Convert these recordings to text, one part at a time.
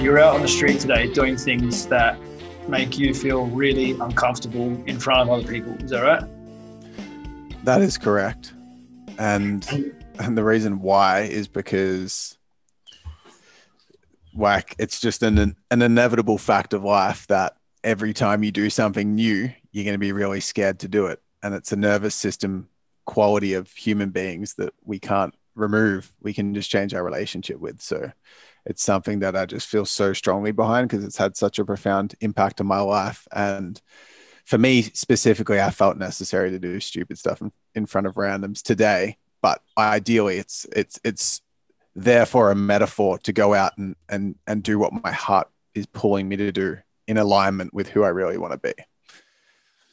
you're out on the street today doing things that make you feel really uncomfortable in front of other people. Is that right? That is correct. And the reason why is because it's just an inevitable fact of life that every time you do something new, you're going to be really scared to do it. And it's a nervous system quality of human beings that we can't remove. We can just change our relationship with. So it's something that I just feel so strongly behind because it's had such a profound impact on my life. And for me specifically, I felt necessary to do stupid stuff in front of randoms today. But ideally, it's therefore a metaphor to go out and do what my heart is pulling me to do in alignment with who I really want to be.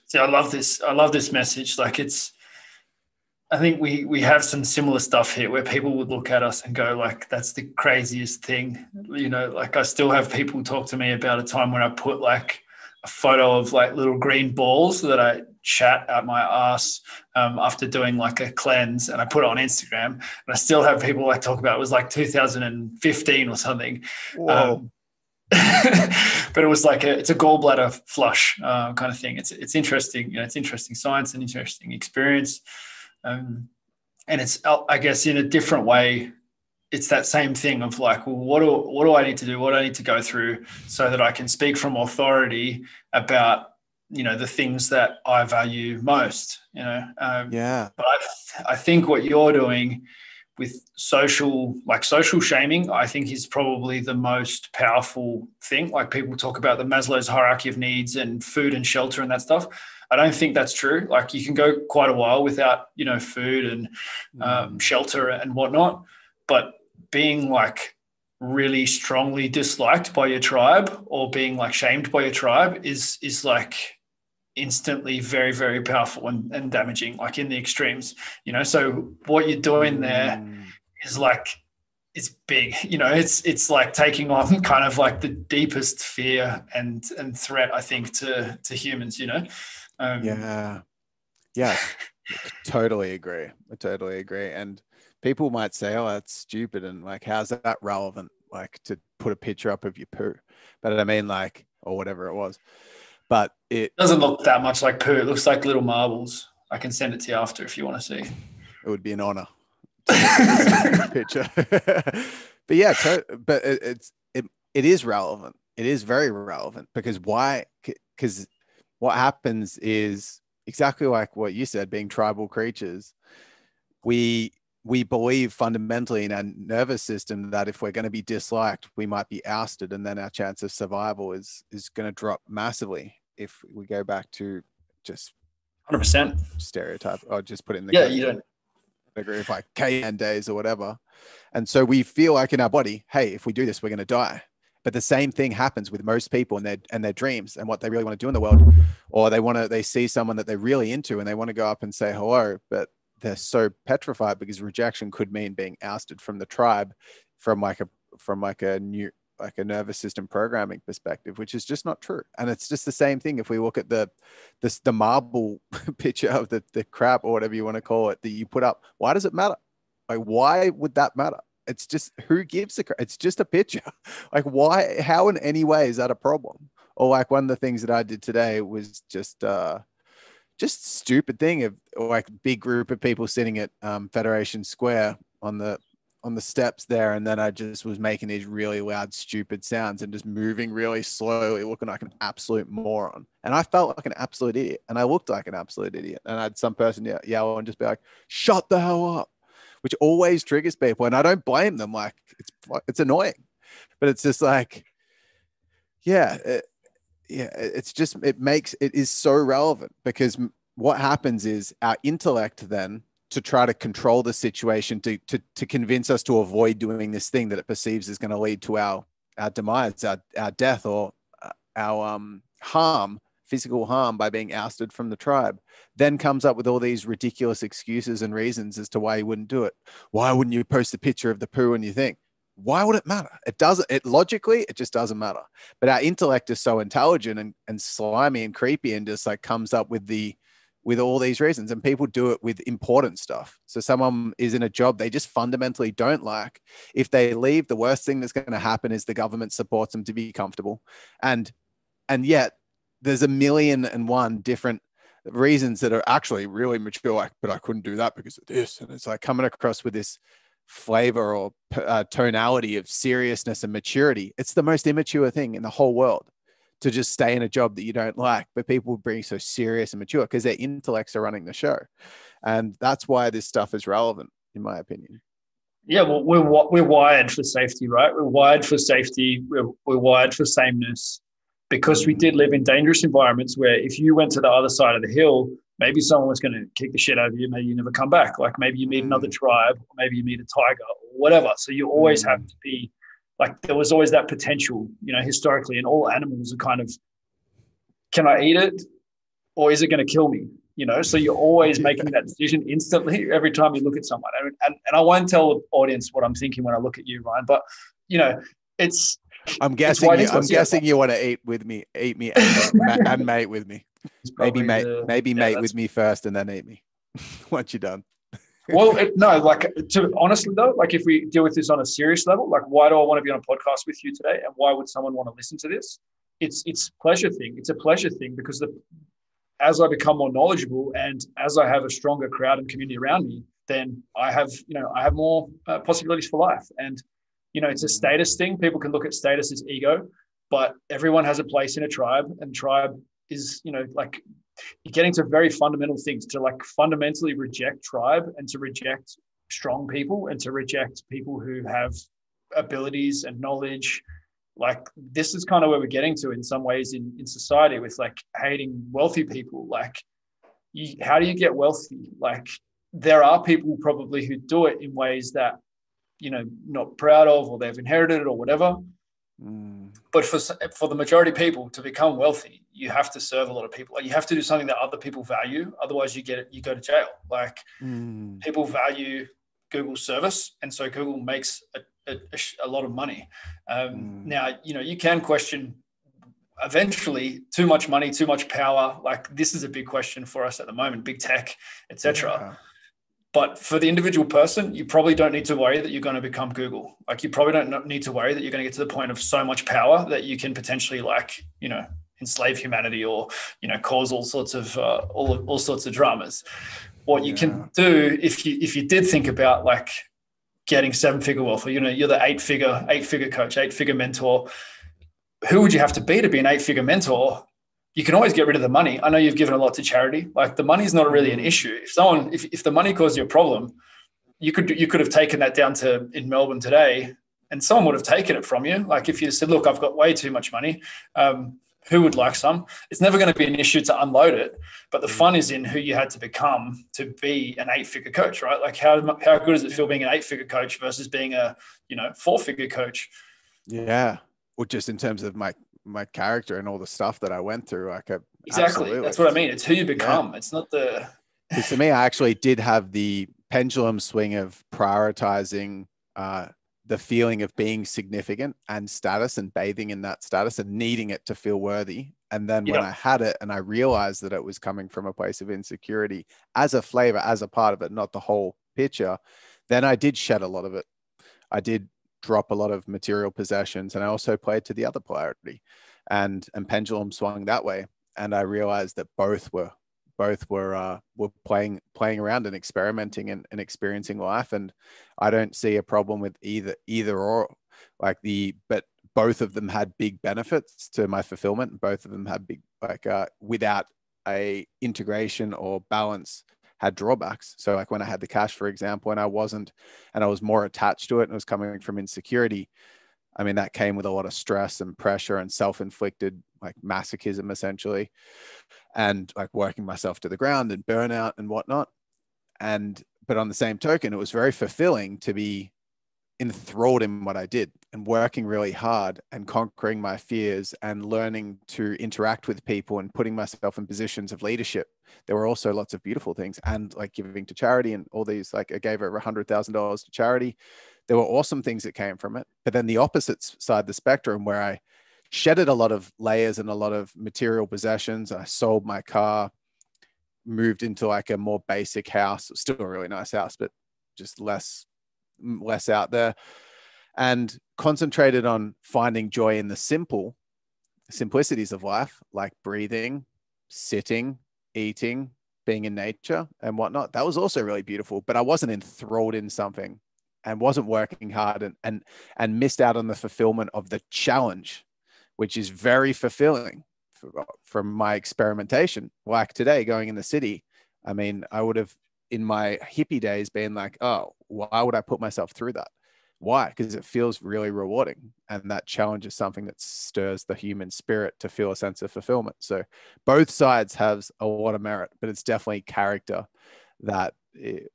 See, I love this. I love this message. Like I think we have some similar stuff here where people would look at us and go like, that's the craziest thing. You know, like I still have people talk to me about a time when I put like a photo of like little green balls that I chat out my ass after doing like a cleanse, and I put it on Instagram, and I still have people like talk about it was like 2015 or something. Whoa. But it was like it's a gallbladder flush kind of thing. It's interesting. You know, it's interesting science and interesting experience. And it's, I guess, in a different way, it's that same thing of like, well, what do I need to do? What do I need to go through so that I can speak from authority about, you know, the things that I value most, you know? Yeah. But I think what you're doing with social shaming, I think is probably the most powerful thing. Like people talk about the Maslow's hierarchy of needs and food and shelter and that stuff. I don't think that's true. Like you can go quite a while without, you know, food and shelter and whatnot, but being like really strongly disliked by your tribe or being like shamed by your tribe is like instantly very, very powerful and damaging, like in the extremes, you know? So what you're doing there is like, it's big, you know, it's like taking on kind of like the deepest fear and threat, I think, to humans, you know? Yeah. I totally agree. And people might say, oh, that's stupid. And like, how's that relevant? Like to put a picture up of your poo. But I mean like, or whatever it was. But it doesn't look that much like poo. It looks like little marbles. I can send it to you after if you want to see. It would be an honor to picture. But yeah, but it is relevant. It is very relevant because why? Because what happens is exactly like what you said, being tribal creatures, we believe fundamentally in our nervous system that if we're going to be disliked, we might be ousted, and then our chance of survival is going to drop massively if we go back to just 100% stereotype or just put it in the category of like caveman days or whatever. And so we feel like in our body, hey, if we do this, we're going to die. But the same thing happens with most people and their dreams and what they really want to do in the world, or they see someone that they're really into and they want to go up and say hello, but they're so petrified because rejection could mean being ousted from the tribe from a nervous system programming perspective, which is just not true. And it's just the same thing. If we look at the marble picture of the crap or whatever you want to call it that you put up, why does it matter? Like, why would that matter? It's just, who gives it's just a picture. Like why, how in any way is that a problem? Or like one of the things that I did today was just stupid thing of like big group of people sitting at Federation Square on the steps there, and then I just was making these really loud stupid sounds and just moving really slowly, looking like an absolute moron. And I felt like an absolute idiot, and I looked like an absolute idiot, and I had some person yell and just be like, shut the hell up, which always triggers people, and I don't blame them. Like it's annoying, but it's just like, it is so relevant because what happens is our intellect then, to try to control the situation, to convince us to avoid doing this thing that it perceives is going to lead to our demise, our death, or our physical harm by being ousted from the tribe, then comes up with all these ridiculous excuses and reasons as to why you wouldn't do it. Why wouldn't you post a picture of the poo? And you think, why would it matter? Logically, it just doesn't matter. But our intellect is so intelligent and slimy and creepy and just like comes up with the with all these reasons, and people do it with important stuff. So someone is in a job they just fundamentally don't like. If they leave, the worst thing that's going to happen is the government supports them to be comfortable. And yet there's 1,000,001 different reasons that are actually really mature, like, but I couldn't do that because of this. And it's like coming across with this flavor or tonality of seriousness and maturity. It's the most immature thing in the whole world, to just stay in a job that you don't like, but people being so serious and mature because their intellects are running the show. And that's why this stuff is relevant, in my opinion. Yeah, well, we're wired for safety, right? We're wired for safety. We're wired for sameness, because we did live in dangerous environments where if you went to the other side of the hill, maybe someone was going to kick the shit out of you. Maybe you never come back. Like maybe you meet another tribe, or maybe you meet a tiger or whatever. So you always have to be like, there was always that potential, historically, and all animals are kind of, can I eat it or is it going to kill me? So you're always making that decision instantly every time you look at someone. And I won't tell the audience what I'm thinking when I look at you, Ryan, but it's, I'm guessing you want to eat me and mate with me. Maybe mate with me first and then eat me once you're done. Well, honestly though, like if we deal with this on a serious level, like why do I want to be on a podcast with you today, and why would someone want to listen to this? It's a pleasure thing. It's a pleasure thing because as I become more knowledgeable and as I have a stronger crowd and community around me, then I have more possibilities for life. And it's a status thing. People can look at status as ego, but everyone has a place in a tribe, and tribe is, like you're getting to very fundamental things, to like fundamentally reject tribe and to reject strong people and to reject people who have abilities and knowledge. Like this is kind of where we're getting to in some ways in society, with like hating wealthy people. Like how do you get wealthy? Like there are people probably who do it in ways that, not proud of, or they've inherited it or whatever. But for the majority of people to become wealthy, you have to serve a lot of people. Like you have to do something that other people value. Otherwise you go to jail. Like people value Google's service. And so Google makes a lot of money. Now, you can question eventually too much money, too much power. Like this is a big question for us at the moment, big tech, etc. Yeah. But for the individual person, you probably don't need to worry that you're going to become Google. Like you probably don't need to worry that you're going to get to the point of so much power that you can potentially enslave humanity or, cause all sorts of all sorts of dramas. What you can do if you did think about like getting 7-figure wealth, or, you're the eight-figure coach, 8-figure mentor, who would you have to be an 8-figure mentor? You can always get rid of the money. I know you've given a lot to charity. Like the money is not really an issue. If the money caused you a problem, you could have taken that down to in Melbourne today, and someone would have taken it from you. Like if you said, look, I've got way too much money. Who would like some? It's never going to be an issue to unload it. But the fun is in who you had to become to be an 8-figure coach, right? Like how good does it feel being an 8-figure coach versus being a 4-figure coach? Yeah. Well, just in terms of my character and all the stuff that I went through, exactly. Absolutely. That's what I mean. It's who you become. Yeah. It's not the. Because to me, I actually did have the pendulum swing of prioritizing the feeling of being significant and status, and bathing in that status and needing it to feel worthy. And then when I had it and I realized that it was coming from a place of insecurity as a flavor, as a part of it, not the whole picture, then I did shed a lot of it. I did drop a lot of material possessions, and I also played to the other polarity, and pendulum swung that way. And I realized that both were playing around and experimenting and experiencing life. And I don't see a problem with either or, but both of them had big benefits to my fulfillment. Both of them had big, without a integration or balance, had drawbacks. So like when I had the cash, for example, and I was more attached to it and it was coming from insecurity, I mean, that came with a lot of stress and pressure and self-inflicted like masochism essentially, and like working myself to the ground and burnout and whatnot. But on the same token, it was very fulfilling to be enthralled in what I did and working really hard and conquering my fears and learning to interact with people and putting myself in positions of leadership. There were also lots of beautiful things, and like giving to charity and all these, like I gave over $100,000 to charity. There were awesome things that came from it. But then the opposite side of the spectrum, where I shedded a lot of layers and a lot of material possessions, I sold my car, moved into like a more basic house, still a really nice house, but just less out there, and concentrated on finding joy in the simplicities of life, like breathing, sitting, eating, being in nature and whatnot. That was also really beautiful, but I wasn't enthralled in something and wasn't working hard, and missed out on the fulfillment of the challenge, which is very fulfilling from my experimentation. Like today, going in the city, I mean, I would have in my hippie days been like, oh, why would I put myself through that? Why? Because it feels really rewarding. And that challenge is something that stirs the human spirit to feel a sense of fulfillment. So both sides have a lot of merit, but it's definitely character that,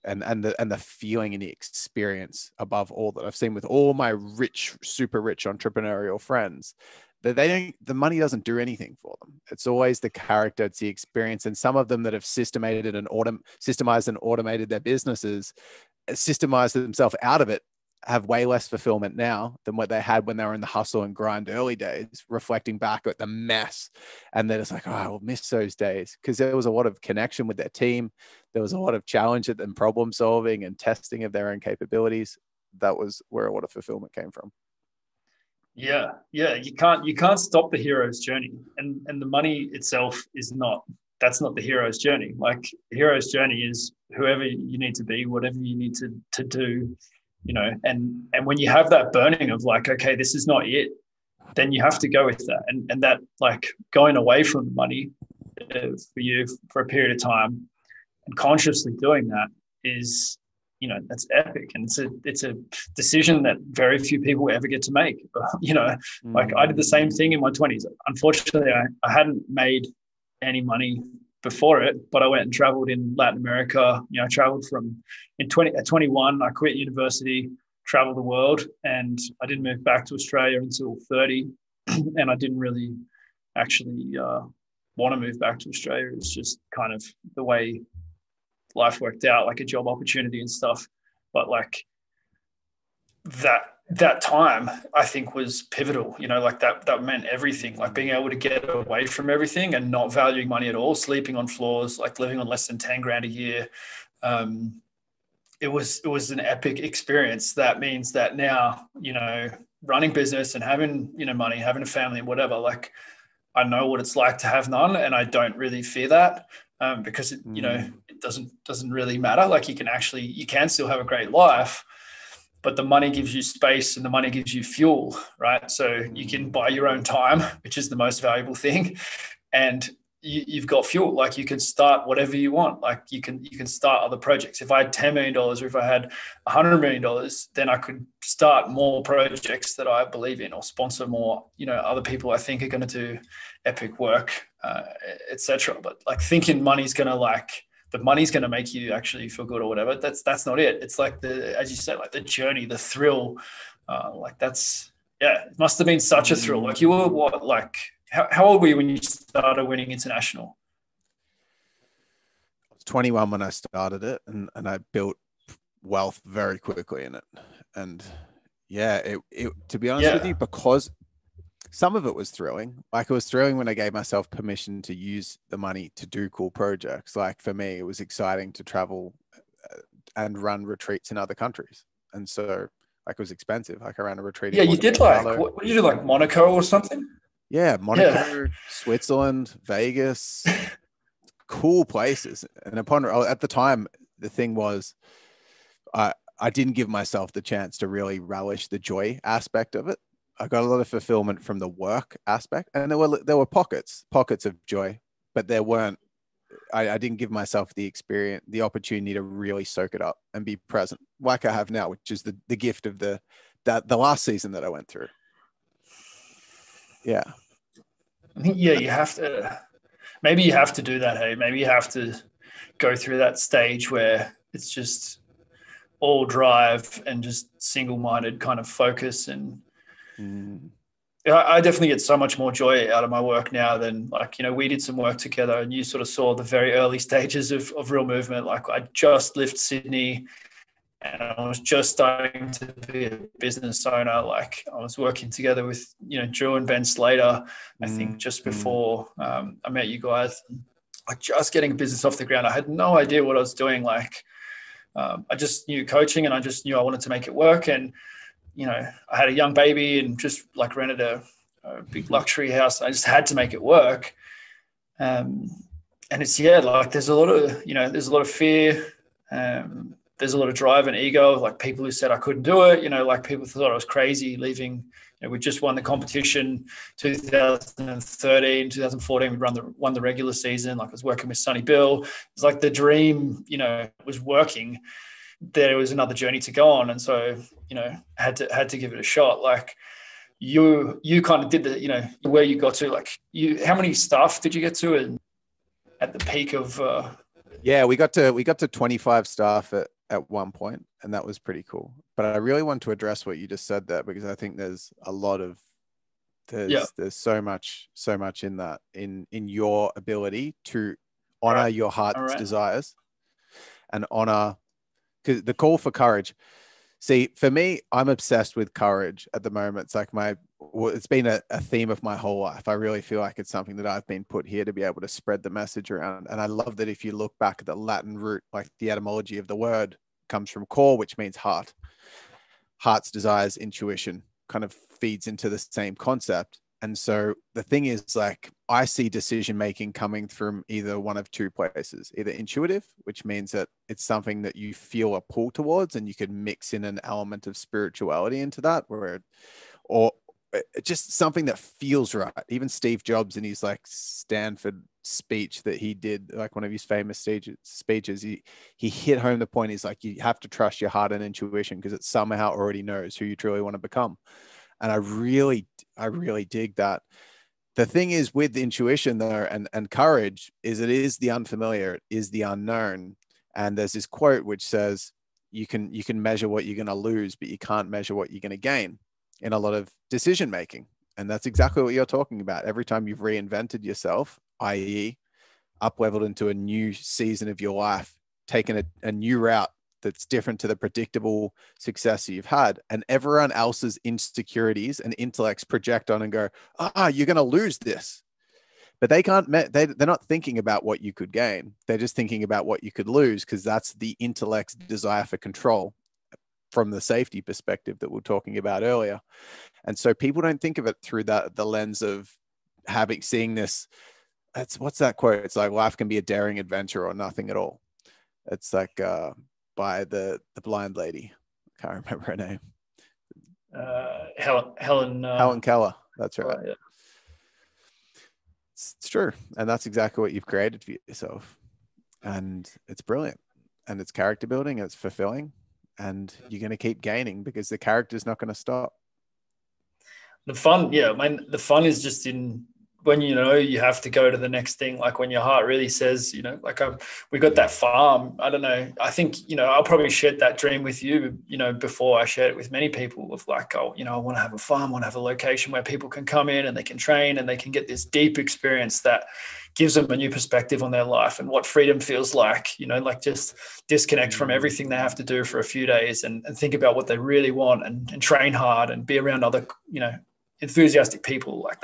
and the feeling and the experience above all that I've seen with all my rich, super rich entrepreneurial friends, that the money doesn't do anything for them. It's always the character, it's the experience. And some of them that have systemized and automated their businesses, systemized themselves out of it, have way less fulfillment now than what they had when they were in the hustle and grind early days, reflecting back at the mess. And they're just like, oh, I will miss those days, because there was a lot of connection with their team. There was a lot of challenge and problem solving and testing of their own capabilities. That was where a lot of fulfillment came from. Yeah. You can't stop the hero's journey, and the money itself that's not the hero's journey. Like, the hero's journey is whoever you need to be, whatever you need to do, and when you have that burning of like, okay, this is not it, then you have to go with that. And that, like, going away from the money for you for a period of time and consciously doing that is, that's epic. And it's a decision that very few people ever get to make. Like, I did the same thing in my 20s. Unfortunately, I hadn't made any money before it, but I went and traveled in Latin America. I traveled at 21, I quit university, traveled the world, and I didn't move back to Australia until 30. And I didn't really actually want to move back to Australia. It's just kind of the way life worked out, like a job opportunity and stuff. But like that time, I think, was pivotal. Like that meant everything. Like, being able to get away from everything and not valuing money at all, sleeping on floors, like living on less than 10 grand a year. It was an epic experience. That means that now, running business and having, money, having a family and whatever, like, I know what it's like to have none, and I don't really fear that, because it doesn't really matter. Like, you can still have a great life, but the money gives you space and the money gives you fuel, right? So you can buy your own time, which is the most valuable thing, and you've got fuel. Like, you can start whatever you want. Like, you can start other projects. If I had $10 million or if I had $100 million, then I could start more projects that I believe in, or sponsor more, other people I think are going to do epic work, etc. But like, thinking money's going to the money's going to make you actually feel good or whatever, that's not it. It's like as you said, like the journey, the thrill, it must have been such a thrill. Like, you were what, like, how old were you when you started winning international? I was 21 when I started it, and I built wealth very quickly in it. And yeah, it to be honest with you, because some of it was thrilling. Like, it was thrilling when I gave myself permission to use the money to do cool projects. Like, for me, it was exciting to travel and run retreats in other countries. And so, like, it was expensive. Like, I ran a retreat. Yeah, you did what did you do, like Monaco or something? Yeah, Monaco, Switzerland, Vegas, cool places. And at the time, the thing was, I didn't give myself the chance to really relish the joy aspect of it. I got a lot of fulfillment from the work aspect, and there were pockets of joy, but there weren't. I didn't give myself the experience, the opportunity to really soak it up and be present, like I have now, which is the gift of the last season that I went through. Yeah. Yeah, you have to. Maybe you have to do that. Hey, maybe you have to go through that stage where it's just all drive and just single-minded kind of focus. And I definitely get so much more joy out of my work now than, like, we did some work together, and you sort of saw the very early stages of Real Movement. Like, I just left Sydney and I was just starting to be a business owner. Like, I was working together with, Drew and Ben Slater, I think just before I met you guys. like just getting a business off the ground. I had no idea what I was doing. Like, I just knew coaching and I just knew I wanted to make it work. And, you know, I had a young baby and just like rented a big luxury house. I just had to make it work. And it's, like there's a lot of fear. There's a lot of drive and ego, like people who said I couldn't do it, like people thought I was crazy leaving. We just won the competition 2013, 2014. We won the regular season. Like I was working with Sonny Bill. It's like the dream, was working. There was another journey to go on. And so, had to give it a shot. Like you kind of did where you got to, like how many staff did you get to at the peak of, we got to 25 staff at one point, and that was pretty cool. But I really want to address what you just said there, because I think there's so much in that, in your ability to honor your heart's desires and honor, because the call for courage. See, for me, I'm obsessed with courage at the moment. It's like it's been a theme of my whole life. I really feel like it's something that I've been put here to be able to spread the message around. And I love that if you look back at the Latin root, like the etymology of the word comes from core, which means heart. Heart's desires, intuition kind of feeds into the same concept. And so the thing is, like, I see decision-making coming from either one of two places, either intuitive, which means that it's something that you feel a pull towards, and you could mix in an element of spirituality into that, or just something that feels right. Even Steve Jobs in his like Stanford speech that he did, like one of his famous speeches, he hit home the point. He's like, you have to trust your heart and intuition, because it somehow already knows who you truly want to become. And I really dig that. The thing is with intuition though, and courage, is it is the unfamiliar, it is the unknown. And there's this quote which says, you can measure what you're going to lose, but you can't measure what you're going to gain in a lot of decision making. And that's exactly what you're talking about. Every time you've reinvented yourself, i.e. up-leveled into a new season of your life, taken a new route that's different to the predictable success you've had, and everyone else's insecurities and intellects project on and go, you're going to lose this. But they can't, they're not thinking about what you could gain. They're just thinking about what you could lose, because that's the intellect's desire for control from the safety perspective that we were talking about earlier. And so people don't think of it through the lens of seeing this. What's that quote? It's like, life can be a daring adventure or nothing at all. It's like, by the blind lady. I can't remember her name. Helen Keller. That's right. Yeah. It's true. And that's exactly what you've created for yourself. And it's brilliant. And it's character building. It's fulfilling. And you're going to keep gaining, because the character's not going to stop. The fun, the fun is just in when you have to go to the next thing, like when your heart really says, like we got that farm. I don't know. I think, I'll probably shared that dream with you, before I shared it with many people of like, I want to have a farm, I want to have a location where people can come in and they can train and they can get this deep experience that gives them a new perspective on their life and what freedom feels like, like just disconnect from everything they have to do for a few days and think about what they really want and train hard and be around other, enthusiastic people. Like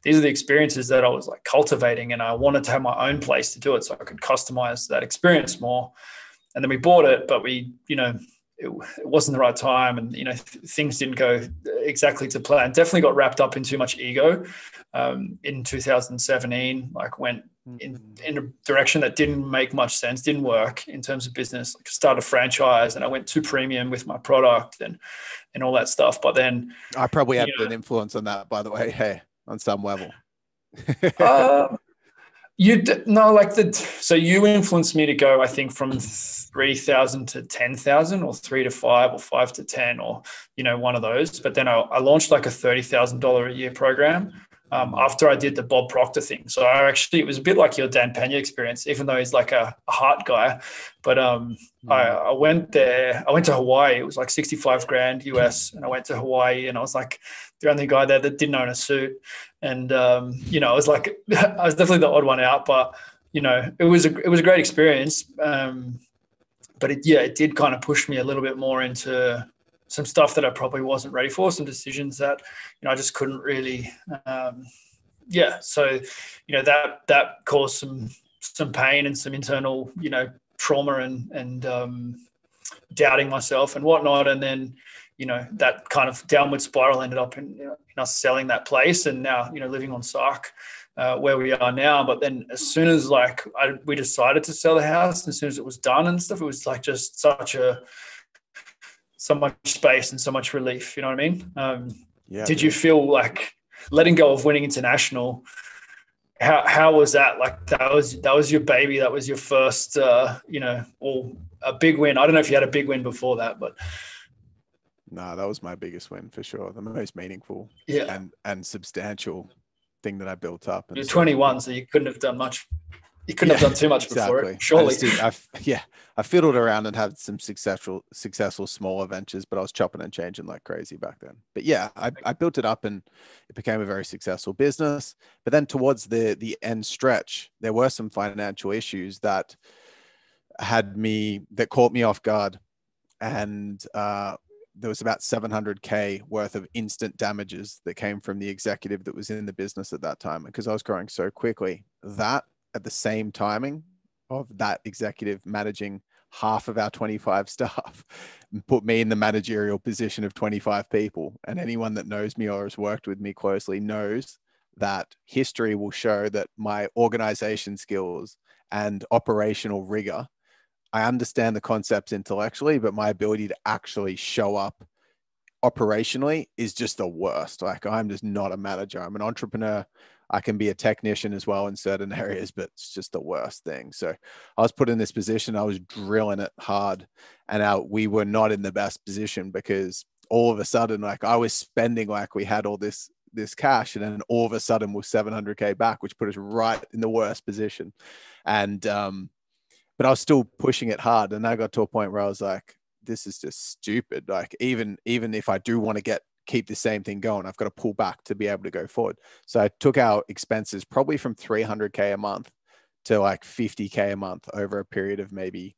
these are the experiences that I was like cultivating, and I wanted to have my own place to do it so I could customize that experience more. And then we bought it, but it wasn't the right time, and things didn't go exactly to plan. Definitely got wrapped up in too much ego. In 2017, like went in a direction that didn't make much sense, didn't work in terms of business. Like started a franchise, and I went too premium with my product and all that stuff. But then I probably had an influence on that, by the way. Hey, on some level. So you influenced me to go, I think, from 3,000 to 10,000, or 3 to 5, or 5 to 10, or one of those. But then I launched like a $30,000 a year program after I did the Bob Proctor thing. So it was a bit like your Dan Peña experience, even though he's like a heart guy. But I went there. I went to Hawaii. It was like 65 grand US, and I went to Hawaii, and I was like the only guy there that didn't own a suit. And I was like, I was definitely the odd one out, but it was a great experience. But it did kind of push me a little bit more into some stuff that I probably wasn't ready for, some decisions that, I just couldn't really, So, that caused some some pain and some internal, trauma and doubting myself and whatnot. And then, that kind of downward spiral ended up in us selling that place, and now, living on Sark, where we are now. But then as soon as we decided to sell the house, as soon as it was done and stuff, it was like just so much space and so much relief. You know what I mean? Did you feel like letting go of winning international? How was that? Like that was your baby. That was your first, a big win. I don't know if you had a big win before that, but. No, that was my biggest win for sure. The most meaningful and substantial thing that I built up. And you're 21, so you couldn't have done much. You couldn't have done too much before it, surely. I fiddled around and had some successful smaller ventures, but I was chopping and changing like crazy back then. But yeah, I built it up and it became a very successful business. But then towards the end stretch, there were some financial issues that caught me off guard. And there was about $700K worth of instant damages that came from the executive that was in the business at that time. Because I was growing so quickly, that at the same timing of that executive managing half of our 25 staff put me in the managerial position of 25 people. And anyone that knows me or has worked with me closely knows that history will show that my organization skills and operational rigor, I understand the concepts intellectually, but my ability to actually show up operationally is just the worst. Like I'm just not a manager. I'm an entrepreneur. I can be a technician as well in certain areas, but it's just the worst thing. So I was put in this position. I was drilling it hard, and we were not in the best position because all of a sudden, like I was spending like we had all this cash, and then all of a sudden we're $700K back, which put us right in the worst position. And, but I was still pushing it hard. And I got to a point where I was like, this is just stupid. Like even if I do want to keep the same thing going, I've got to pull back to be able to go forward. So I took our expenses probably from $300K a month to like $50K a month over a period of maybe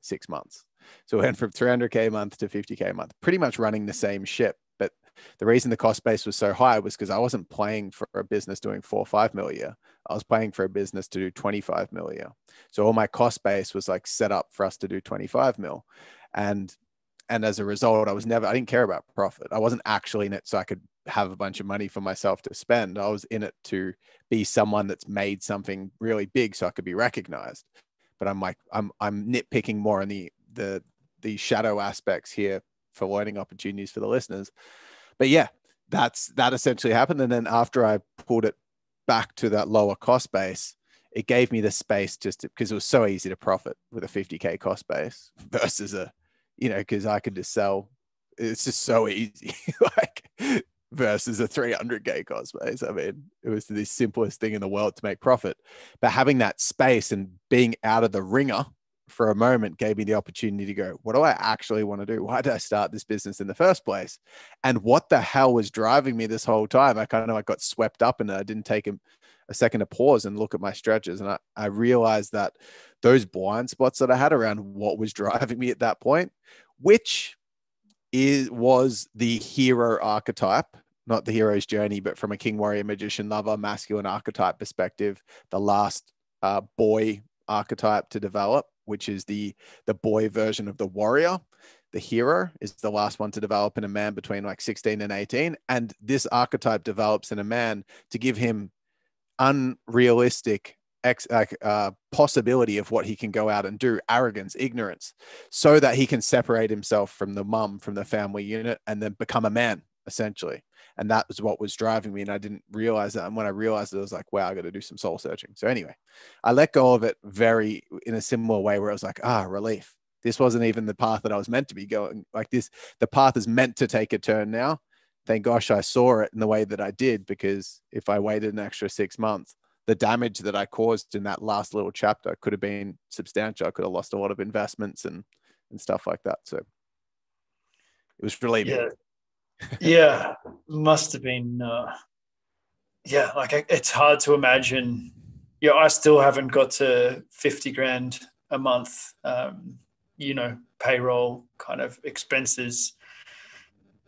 6 months. So we went from $300K a month to $50K a month, pretty much running the same ship. But the reason the cost base was so high was because I wasn't playing for a business doing 4 or 5 mil a year. I was playing for a business to do 25 mil a year. So all my cost base was like set up for us to do 25 mil. And as a result, I didn't care about profit. I wasn't actually in it so I could have a bunch of money for myself to spend. I was in it to be someone that's made something really big so I could be recognized. But I'm nitpicking more on the shadow aspects here for learning opportunities for the listeners. But yeah, that essentially happened. And then after I pulled it back to that lower cost base, it gave me the space because it was so easy to profit with a 50K cost base versus because I could just sell. It's just so easy, versus a 300K cost base. I mean, it was the simplest thing in the world to make profit. But having that space and being out of the ringer for a moment gave me the opportunity to go, what do I actually want to do? Why did I start this business in the first place? And what the hell was driving me this whole time? I got swept up in it. I didn't take a second to pause and look at my stretches. And I realized that those blind spots that I had around what was driving me at that point, which was the hero archetype, not the hero's journey, but from a king, warrior, magician, lover, masculine archetype perspective, the last boy archetype to develop, which is the boy version of the warrior. The hero is the last one to develop in a man between like 16 and 18. And this archetype develops in a man to give him unrealistic possibility of what he can go out and do, arrogance, ignorance, so that he can separate himself from the mum, from the family unit, and then become a man, essentially. And that was what was driving me. And I didn't realize that. And when I realized it, I was like, wow, I got to do some soul searching. So anyway, I let go of it in a similar way where I was like, relief. This wasn't even the path that I was meant to be going like this. The path is meant to take a turn now. Thank gosh I saw it in the way that I did, because if I waited an extra 6 months, the damage that I caused in that last little chapter could have been substantial. I could have lost a lot of investments and stuff like that. So it was relieving. Yeah, must have been. It's hard to imagine. Yeah, I still haven't got to 50 grand a month. Payroll kind of expenses,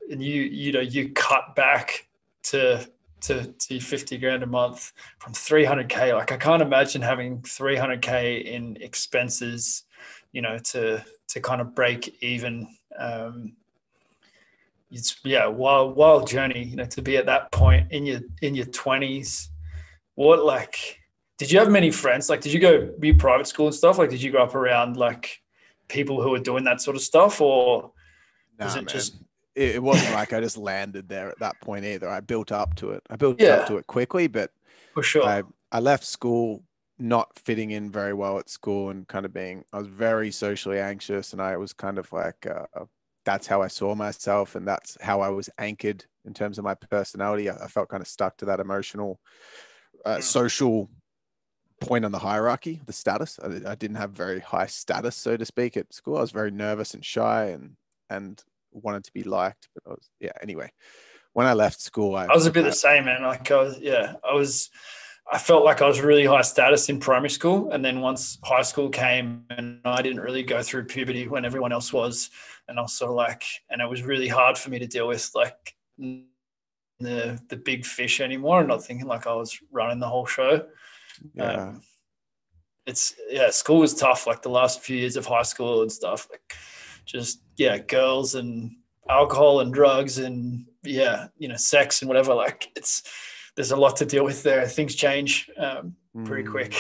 and you cut back to to 50 grand a month from 300K. Like I can't imagine having 300K in expenses, you know, to kind of break even. It's wild journey, you know, to be at that point in your 20s. What, like, did you have many friends? Like, did you go be private school and stuff? Like, did you grow up around like people who were doing that sort of stuff, or was it just? It wasn't like I just landed there at that point either. I built up to it. I built up to it quickly, but for sure. I left school not fitting in very well at school and kind of I was very socially anxious, and I was kind of like, that's how I saw myself, and that's how I was anchored in terms of my personality. I felt kind of stuck to that emotional, social point on the hierarchy, the status. I didn't have very high status, so to speak, at school. I was very nervous and shy and wanted to be liked, but anyway, when I left school, I was a bit the same, man. Like I felt like I was really high status in primary school, and then once high school came and I didn't really go through puberty when everyone else was, and I was sort of like, and it was really hard for me to deal with like the big fish anymore, and not thinking like I was running the whole show. School was tough, like the last few years of high school and stuff, like just girls and alcohol and drugs and sex and whatever. Like there's a lot to deal with there. Things change pretty quick.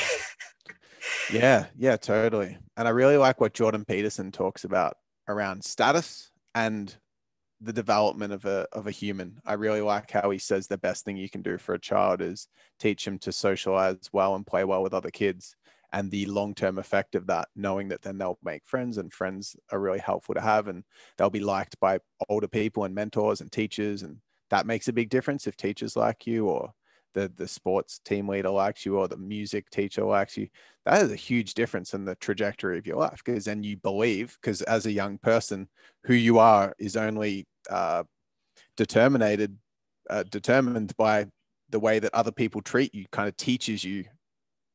Yeah, totally. And I really like what Jordan Peterson talks about around status and the development of a human. I really like how he says the best thing you can do for a child is teach them to socialize well and play well with other kids. And the long-term effect of that, knowing that then they'll make friends, and friends are really helpful to have, and they'll be liked by older people and mentors and teachers. And that makes a big difference if teachers like you, or the sports team leader likes you, or the music teacher likes you. That is a huge difference in the trajectory of your life, because then you believe, because as a young person, who you are is only determined by the way that other people treat you. Kind of teaches you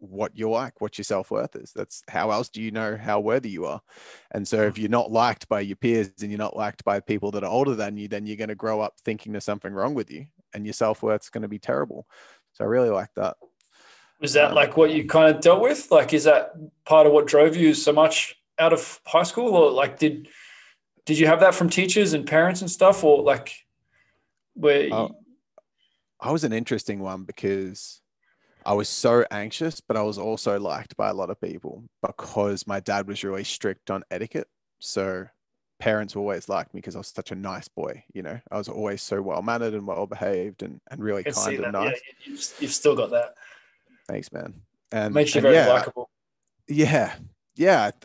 what you're like, what your self-worth is. That's how else do you know how worthy you are? And so if you're not liked by your peers and you're not liked by people that are older than you, then you're going to grow up thinking there's something wrong with you, and your self-worth is going to be terrible. So I really like that. Was that like what you kind of dealt with? Like, is that part of what drove you so much out of high school, or like did you have that from teachers and parents and stuff, or like I was an interesting one because I was so anxious, but I was also liked by a lot of people because my dad was really strict on etiquette. So parents always liked me because I was such a nice boy. You know, I was always so well-mannered and well-behaved and really kind and nice. Yeah, you've still got that. Thanks, man. And makes you very likable. Yeah,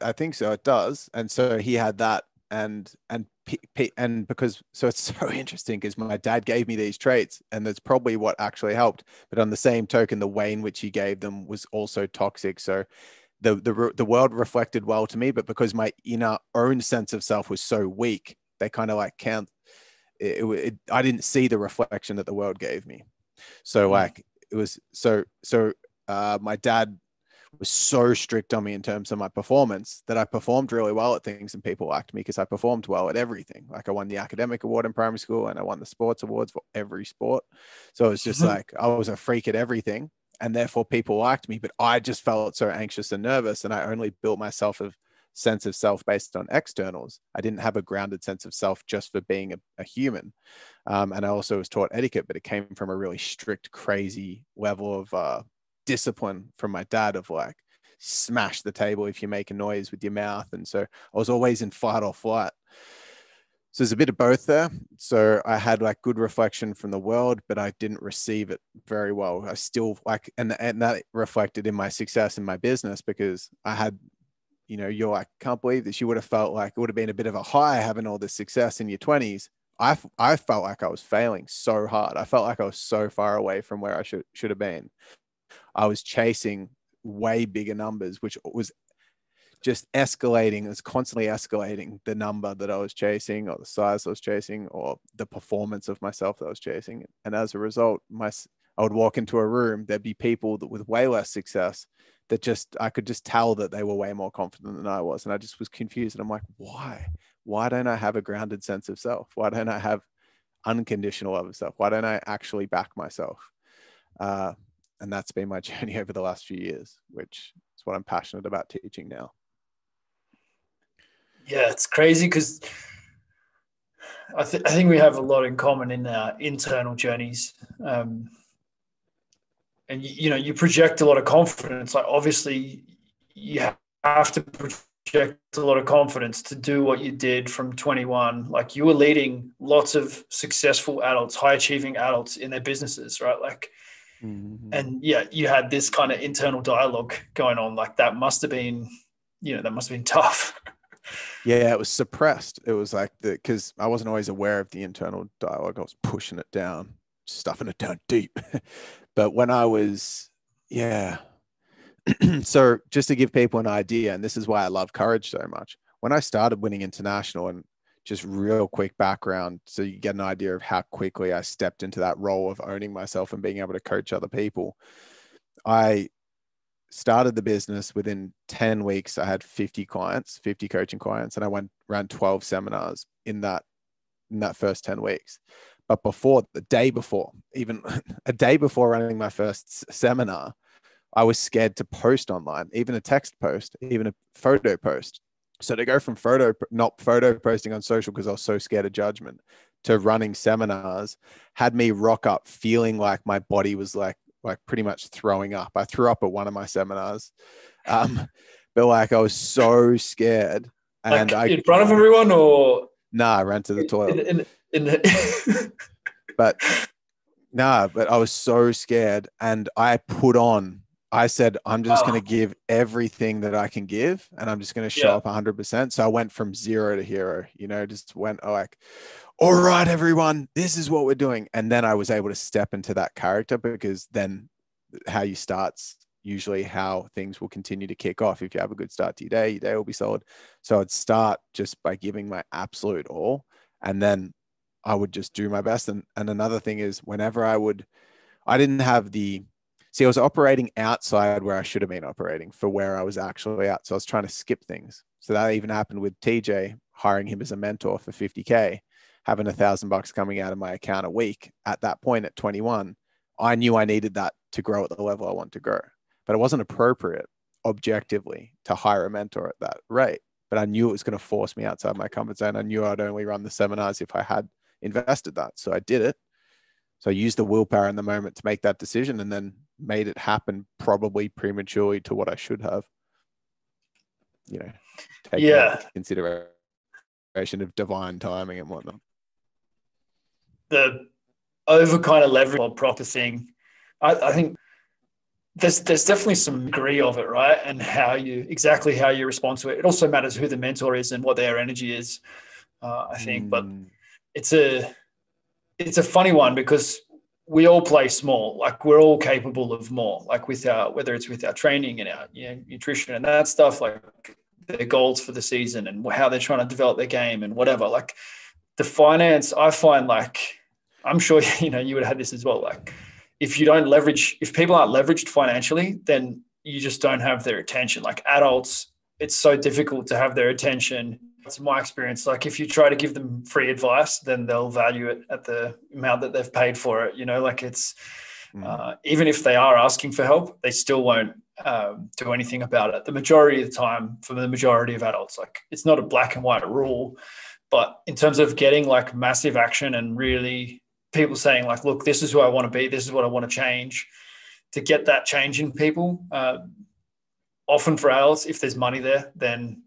I think so. It does. And so he had that, and because, so it's so interesting because my dad gave me these traits, and that's probably what actually helped. But on the same token, the way in which he gave them was also toxic. So the world reflected well to me, but because my inner own sense of self was so weak, they kind of like I didn't see the reflection that the world gave me. So like it was my dad was so strict on me in terms of my performance that I performed really well at things, and people liked me because I performed well at everything. Like I won the academic award in primary school, and I won the sports awards for every sport. So it's just like I was a freak at everything, and therefore people liked me, but I just felt so anxious and nervous, and I only built myself a sense of self based on externals. I didn't have a grounded sense of self just for being a human. And I also was taught etiquette, but it came from a really strict, crazy level of discipline from my dad of like, smash the table if you make a noise with your mouth. And so I was always in fight or flight. So there's a bit of both there. So I had like good reflection from the world, but I didn't receive it very well. I still like, and that reflected in my success in my business, because I had, you know, you're like, can't believe this. You would have felt like it would have been a bit of a high having all this success in your 20s. I felt like I was failing so hard. I felt like I was so far away from where I should have been. I was chasing way bigger numbers, which was just escalating. It was constantly escalating the number that I was chasing, or the size I was chasing, or the performance of myself that I was chasing. And as a result, I would walk into a room, there'd be people that with way less success that I could just tell that they were way more confident than I was. And I just was confused. And I'm like, why don't I have a grounded sense of self? Why don't I have unconditional love of self? Why don't I actually back myself? And that's been my journey over the last few years, which is what I'm passionate about teaching now. Yeah, it's crazy because I think we have a lot in common in our internal journeys. And you project a lot of confidence. Like, obviously you have to project a lot of confidence to do what you did from 21. Like, you were leading lots of successful adults, high achieving adults in their businesses, right? Like, and yeah, you had this kind of internal dialogue going on. Like, that must have been tough. Yeah, it was suppressed. It was like because I wasn't always aware of the internal dialogue. I was pushing it down, stuffing it down deep. But when I was, yeah. So just to give people an idea, and this is why I love courage so much. When I started winning international, and just real quick background, so you get an idea of how quickly I stepped into that role of owning myself and being able to coach other people. I started the business within 10 weeks. I had 50 clients, 50 coaching clients, and I ran 12 seminars in that first 10 weeks. But the day before, even a day before running my first seminar, I was scared to post online, even a text post, even a photo post. So to go from not photo posting on social because I was so scared of judgment, to running seminars had me rock up feeling like my body was like pretty much throwing up. I threw up at one of my seminars. But like, I was so scared. And like, in front of everyone, or? Nah, I ran to the toilet. But I was so scared, and I said, I'm just going to give everything that I can give, and I'm just going to show up 100%. So I went from zero to hero, just went like, all right, everyone, this is what we're doing. And then I was able to step into that character, because then how you start's usually how things will continue to kick off. If you have a good start to your day will be solid. So I'd start just by giving my absolute all, and then I would just do my best. And another thing is, whenever I was operating outside where I should have been operating for where I was actually at. So I was trying to skip things. So that even happened with TJ, hiring him as a mentor for 50K, having $1,000 coming out of my account a week. At that point at 21, I knew I needed that to grow at the level I want to grow, but it wasn't appropriate objectively to hire a mentor at that rate. But I knew it was going to force me outside my comfort zone. I knew I'd only run the seminars if I had invested that. So I did it. So I used the willpower in the moment to make that decision, and then made it happen probably prematurely to what I should have, taking into consideration of divine timing and whatnot. The over kind of leverage or proper thing, I think there's definitely some degree of it, right? And how you respond to it. It also matters who the mentor is and what their energy is, I think. But it's a funny one, because we all play small. Like, we're all capable of more, like whether it's with our training and our nutrition and that stuff, like their goals for the season and how they're trying to develop their game and whatever. Like, the finance, I find, like, I'm sure, you would have had this as well. Like, if people aren't leveraged financially, then you just don't have their attention. Like, adults, it's so difficult to have their attention. It's my experience. Like, if you try to give them free advice, then they'll value it at the amount that they've paid for it. Like, it's even if they are asking for help, they still won't do anything about it. The majority of the time, for the majority of adults, like, it's not a black and white rule, but in terms of getting like massive action and really people saying like, look, this is who I want to be, this is what I want to change, to get that change in people. Often for adults, if there's money there, then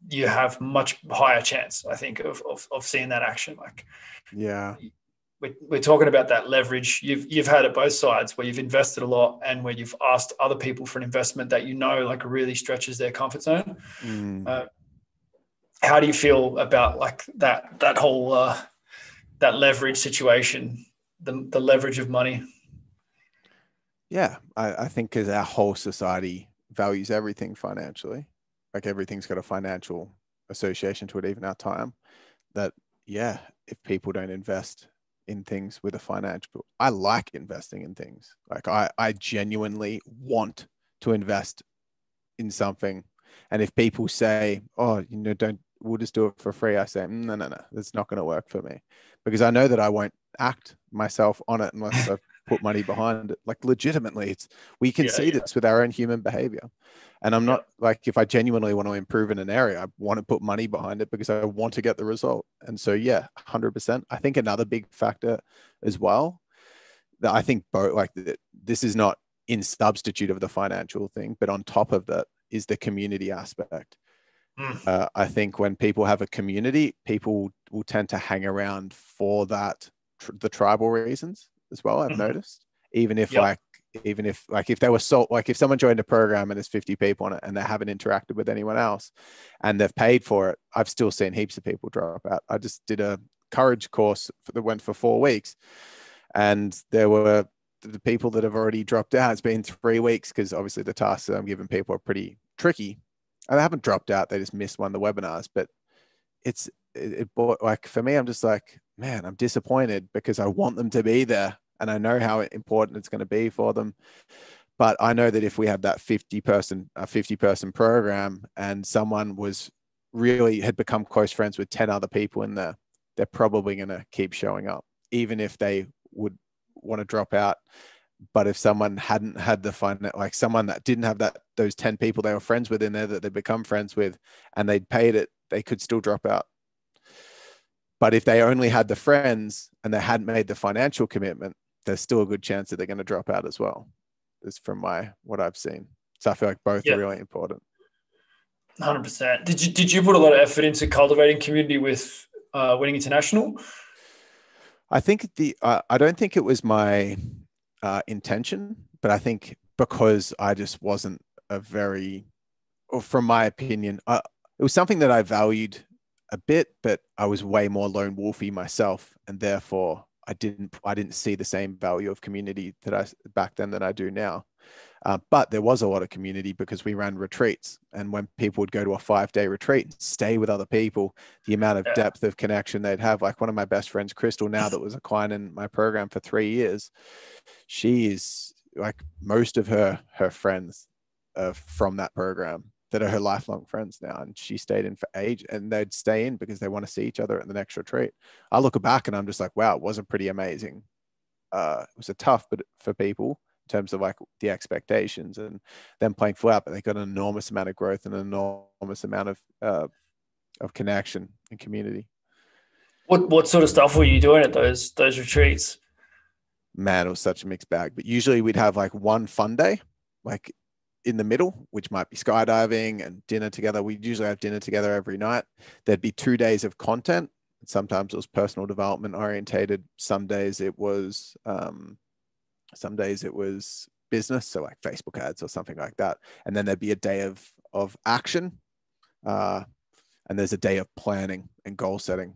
you have much higher chance, I think, of seeing that action. Like, we're talking about that leverage. You've had it both sides, where you've invested a lot and where you've asked other people for an investment that like really stretches their comfort zone. How do you feel about like that whole that leverage situation, the leverage of money? Yeah, I think because our whole society values everything financially, like everything's got a financial association to it, even our time, that, if people don't invest in things with a financial, I like investing in things. Like, I genuinely want to invest in something. And if people say, oh, we'll just do it for free, I say, no, that's not going to work for me, because I know that I won't act myself on it unless I've put money behind it. Like legitimately, we can see this with our own human behavior. And I'm not like, if I genuinely want to improve in an area, I want to put money behind it because I want to get the result. And so, 100%. I think another big factor as well, that I think both, like this is not in substitute of the financial thing, but on top of that is the community aspect. I think when people have a community, people will tend to hang around for that, the tribal reasons as well. I've noticed, even if if they were if someone joined a program and there's 50 people on it and they haven't interacted with anyone else and they've paid for it, I've still seen heaps of people drop out. I just did a courage course that went for 4 weeks, and there were the people that have already dropped out. It's been 3 weeks because obviously the tasks that I'm giving people are pretty tricky. And they haven't dropped out, they just missed one of the webinars. But like for me, I'm just like, man, I'm disappointed because I want them to be there and I know how important it's going to be for them. But I know that if we have that 50 person program and someone had become close friends with 10 other people in there, they're probably going to keep showing up, even if they would want to drop out. But if someone hadn't had the fun, like someone that didn't have those 10 people they were friends with in there that they become friends with and they'd paid it, they could still drop out. But if they only had the friends and they hadn't made the financial commitment, there's still a good chance that they're going to drop out as well. Is from what I've seen. So I feel like both are really important. 100%. Did you put a lot of effort into cultivating community with Winning International? I think I don't think it was my intention, but I think because I just wasn't from my opinion, it was something that I valued a bit, but I was way more lone wolfy myself, and therefore I didn't see the same value of community back then that I do now. But there was a lot of community because we ran retreats, and when people would go to a 5-day retreat and stay with other people, the amount of depth of connection they'd have. Like one of my best friends, Crystal, now that was a client in my program for 3 years, she is like most of her friends from that program that are her lifelong friends now, and she stayed in for age, and they'd stay in because they want to see each other at the next retreat. I look back and I'm just like, wow, it was a pretty amazing. It was a tough, but for people, terms of like the expectations and them playing full out, but they got an enormous amount of growth and an enormous amount of connection and community. What sort of stuff were you doing at those retreats? Man, it was such a mixed bag, but usually we'd have like one fun day, like in the middle, which might be skydiving and dinner together. We usually have dinner together every night. There'd be 2 days of content. Sometimes it was personal development orientated. Some days it was business, so like Facebook ads or something like that. And then there'd be a day of action, and there's a day of planning and goal setting,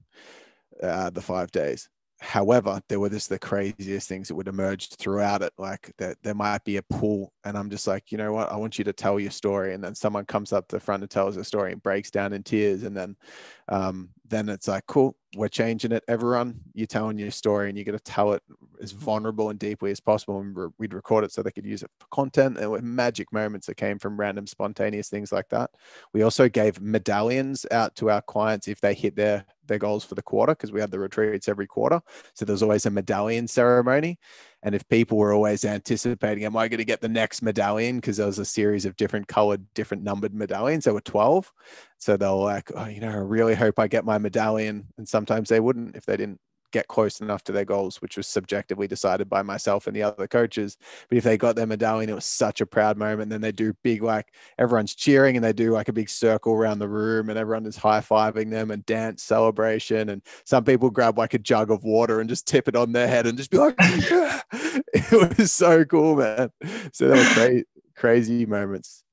the 5 days. However, there were just the craziest things that would emerge throughout it. Like there might be a pool, and I'm just like, you know what? I want you to tell your story. And then someone comes up to the front and tells a story and breaks down in tears. And then it's like, cool, we're changing it. Everyone, you're telling your story, and you're going to tell it as vulnerable and deeply as possible. And we'd record it so they could use it for content. And with magic moments that came from random spontaneous things like that. We also gave medallions out to our clients if they hit their goals for the quarter, because we had the retreats every quarter. So there's always a medallion ceremony. And if people were always anticipating, am I going to get the next medallion? Because there was a series of different colored, different numbered medallions. There were 12. So they were like, oh, I really hope I get my medallion. And sometimes they wouldn't if they didn't get close enough to their goals, which was subjectively decided by myself and the other coaches. But if they got their medallion, it was such a proud moment. And then they do big, like everyone's cheering, and they do like a big circle around the room, and everyone is high-fiving them and dance celebration. And some people grab like a jug of water and just tip it on their head and just be like, yeah. It was so cool, man. So there were crazy moments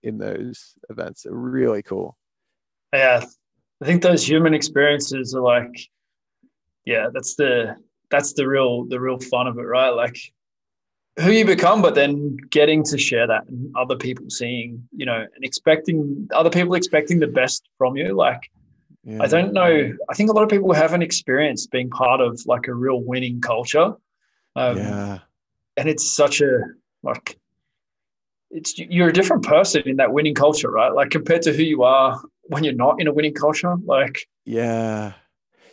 in those events. They're really cool. Yeah. I think those human experiences are like, that's the real fun of it, right? Like who you become, but then getting to share that and other people seeing, and expecting other people expecting the best from you. Like, I don't know. I think a lot of people haven't experienced being part of like a real winning culture. And it's such a, like, you're a different person in that winning culture, right? Like compared to who you are when you're not in a winning culture. Like, yeah,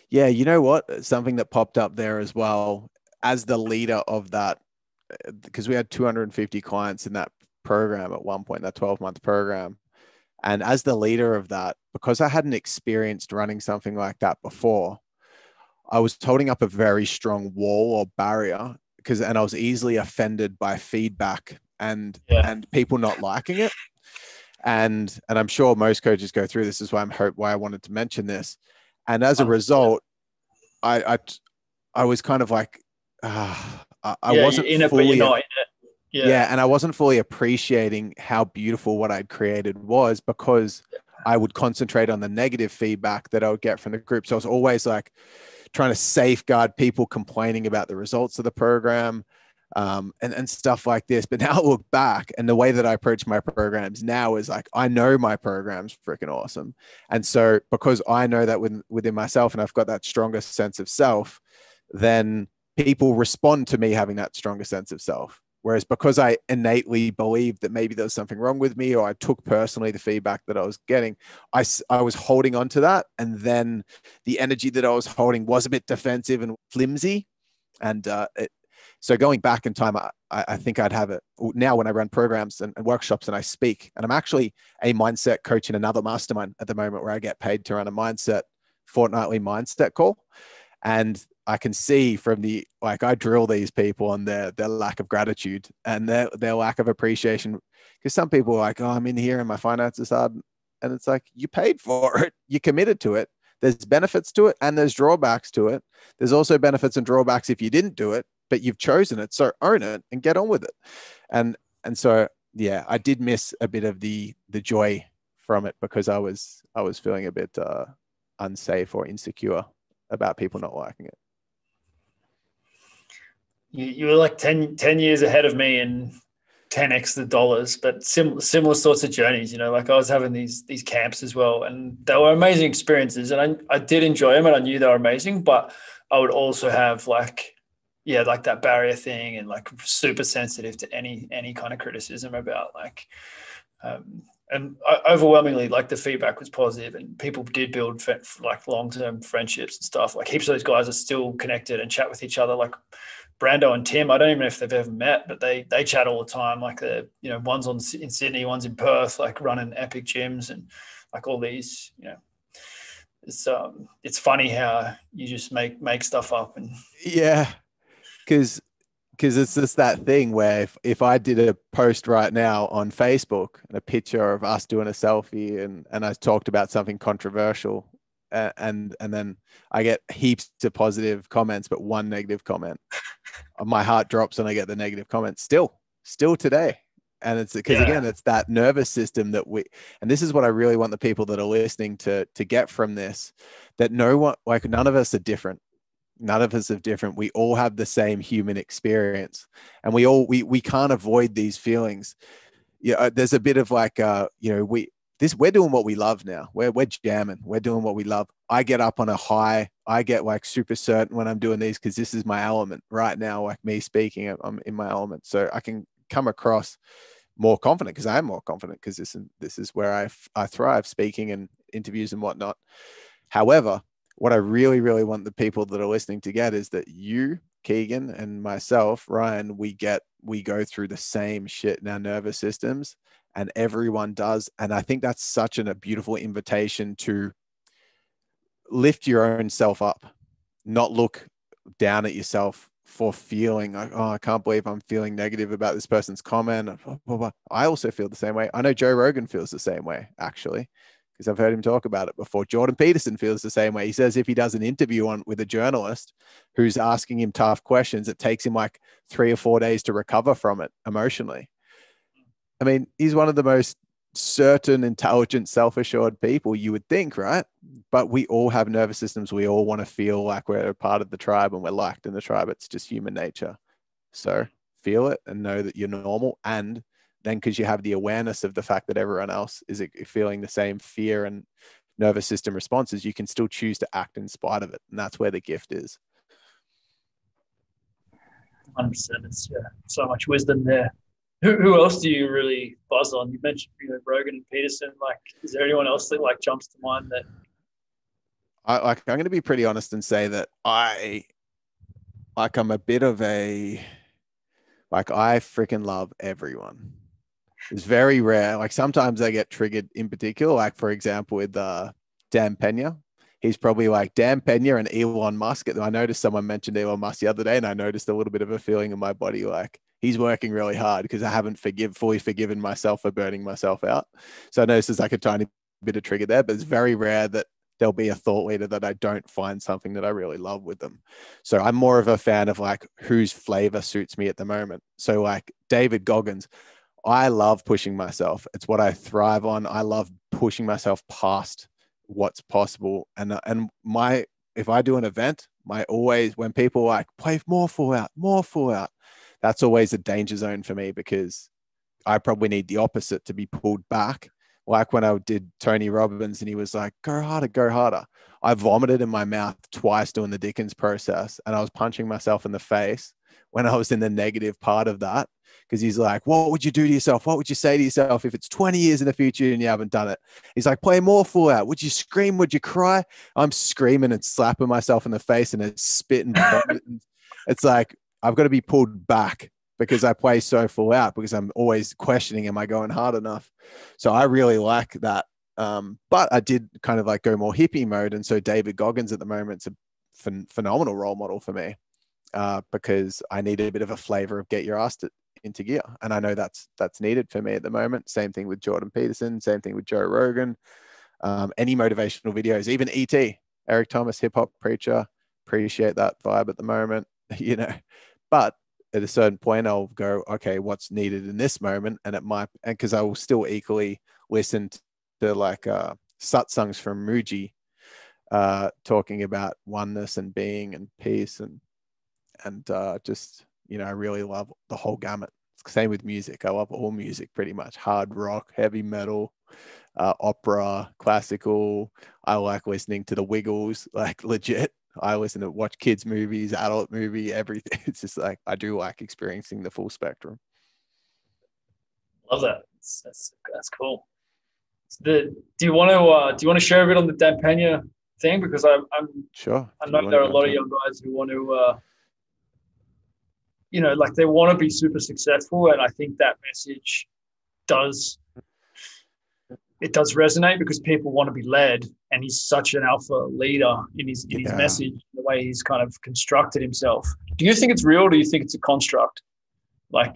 you know what? Something that popped up there as well. as the leader of that, because we had 250 clients in that program at one point, that 12-month program. And as the leader of that, because I hadn't experienced running something like that before, I was holding up a very strong wall or barrier and I was easily offended by feedback and people not liking it. And I'm sure most coaches go through this. Is why I wanted to mention this. And as a result, I was kind of like, I wasn't in it, fully, but you're not in it. Yeah. And I wasn't fully appreciating how beautiful what I'd created was, because I would concentrate on the negative feedback that I would get from the group. So I was always like trying to safeguard people complaining about the results of the program, and stuff like this. But now I look back, and the way that I approach my programs now is like, I know my program's freaking awesome. And so because I know that within myself, and I've got that stronger sense of self, then people respond to me having that stronger sense of self. Whereas because I innately believed that maybe there was something wrong with me, or I took personally the feedback that I was getting, I was holding on to that. And then the energy that I was holding was a bit defensive and flimsy. And so going back in time, I think I'd have it now when I run programs and workshops and I speak. And I'm actually a mindset coach in another mastermind at the moment, where I get paid to run a fortnightly mindset call. And I can see from I drill these people on their lack of gratitude and their lack of appreciation. Because some people are like, oh, I'm in here and my finances are hard. And it's like, you paid for it. You committed to it. There's benefits to it and there's drawbacks to it. There's also benefits and drawbacks if you didn't do it, but you've chosen it. So own it and get on with it. And so, yeah, I did miss a bit of the joy from it, because I was feeling a bit unsafe or insecure about people not liking it. You were like 10 years ahead of me and 10x the dollars, but similar sorts of journeys. Like I was having these camps as well, and they were amazing experiences, and I did enjoy them, and I knew they were amazing. But I would also have like that barrier thing, and like super sensitive to any kind of criticism about and overwhelmingly, like the feedback was positive, and people did build like long-term friendships and stuff. Like heaps of those guys are still connected and chat with each other. Like Brando and Tim, I don't even know if they've ever met, but they chat all the time. Like one's in Sydney, one's in Perth, like running epic gyms and like all these. It's funny how you just make stuff up. And because it's just that thing where if I did a post right now on Facebook and a picture of us doing a selfie and I talked about something controversial, and then I get heaps of positive comments, but one negative comment, my heart drops when I get the negative comment still today. And it's because again, it's that nervous system and this is what I really want the people that are listening to get from this, that none of us are different. None of us are different. We all have the same human experience, and we can't avoid these feelings. There's a bit of like, we're doing what we love now. We're jamming. We're doing what we love. I get up on a high. I get like super certain when I'm doing these, because this is my element right now. Like me speaking, I'm in my element, so I can come across more confident, because I am more confident, because this is where I thrive, speaking and interviews and whatnot. However, what I really, really want the people that are listening to get is that you, Keegan, and myself, Ryan, we go through the same shit in our nervous systems, and everyone does. And I think that's such a beautiful invitation to lift your own self up, not look down at yourself for feeling like, oh, I can't believe I'm feeling negative about this person's comment. I also feel the same way. I know Joe Rogan feels the same way, actually, because I've heard him talk about it before. Jordan Peterson feels the same way. He says if he does an interview with a journalist who's asking him tough questions, it takes him like 3 or 4 days to recover from it emotionally. I mean, he's one of the most certain, intelligent, self-assured people you would think, right? But we all have nervous systems. We all want to feel like we're a part of the tribe and we're liked in the tribe. It's just human nature. So feel it and know that you're normal. And then because you have the awareness of the fact that everyone else is feeling the same fear and nervous system responses, you can still choose to act in spite of it. And that's where the gift is. 100%. It's so much wisdom there. Who else do you really buzz on? You mentioned Rogan and Peterson. Like, is there anyone else that like jumps to mind that? I'm going to be pretty honest and say that I like I'm a bit of a, like I freaking love everyone. It's very rare. Like sometimes I get triggered in particular, like for example, with Dan Peña. He's probably like Dan Peña and Elon Musk. I noticed someone mentioned Elon Musk the other day, and I noticed a little bit of a feeling in my body like he's working really hard because I haven't fully forgiven myself for burning myself out. So I noticed there's like a tiny bit of trigger there, but it's very rare that there'll be a thought leader that I don't find something that I really love with them. So I'm more of a fan of like whose flavor suits me at the moment. So like David Goggins, I love pushing myself. It's what I thrive on. I love pushing myself past what's possible. And if I do an event, when people like play more Fallout, that's always a danger zone for me because I probably need the opposite to be pulled back. Like when I did Tony Robbins and he was like, go harder, go harder. I vomited in my mouth twice doing the Dickens process and I was punching myself in the face when I was in the negative part of that. Because he's like, what would you do to yourself? What would you say to yourself if it's 20 years in the future and you haven't done it? He's like, play more Fallout. Would you scream? Would you cry? I'm screaming and slapping myself in the face and it's spitting. It's like, I've got to be pulled back because I play so full out because I'm always questioning, am I going hard enough? So I really like that. But I did kind of like go more hippie mode. And so David Goggins at the moment is a phenomenal role model for me because I need a bit of a flavor of get your ass into gear. And I know that's needed for me at the moment. Same thing with Jordan Peterson, same thing with Joe Rogan, any motivational videos, even ET, Eric Thomas, hip hop preacher, appreciate that vibe at the moment, but at a certain point I'll go, okay, what's needed in this moment? And because I will still equally listen to like satsangs from Muji talking about oneness and being and peace and just, I really love the whole gamut. Same with music. I love all music pretty much. Hard rock, heavy metal, opera, classical. I like listening to the Wiggles, like legit. I watch kids movies, adult movie, everything. It's just like, I do like experiencing the full spectrum. Love that. That's cool. Do you want to share a bit on the Dan Peña thing? Because I'm sure. I know there are a lot of young guys who want to, like they want to be super successful. And I think that message does resonate because people want to be led, and he's such an alpha leader in his message, the way he's kind of constructed himself. Do you think it's real, or do you think it's a construct? I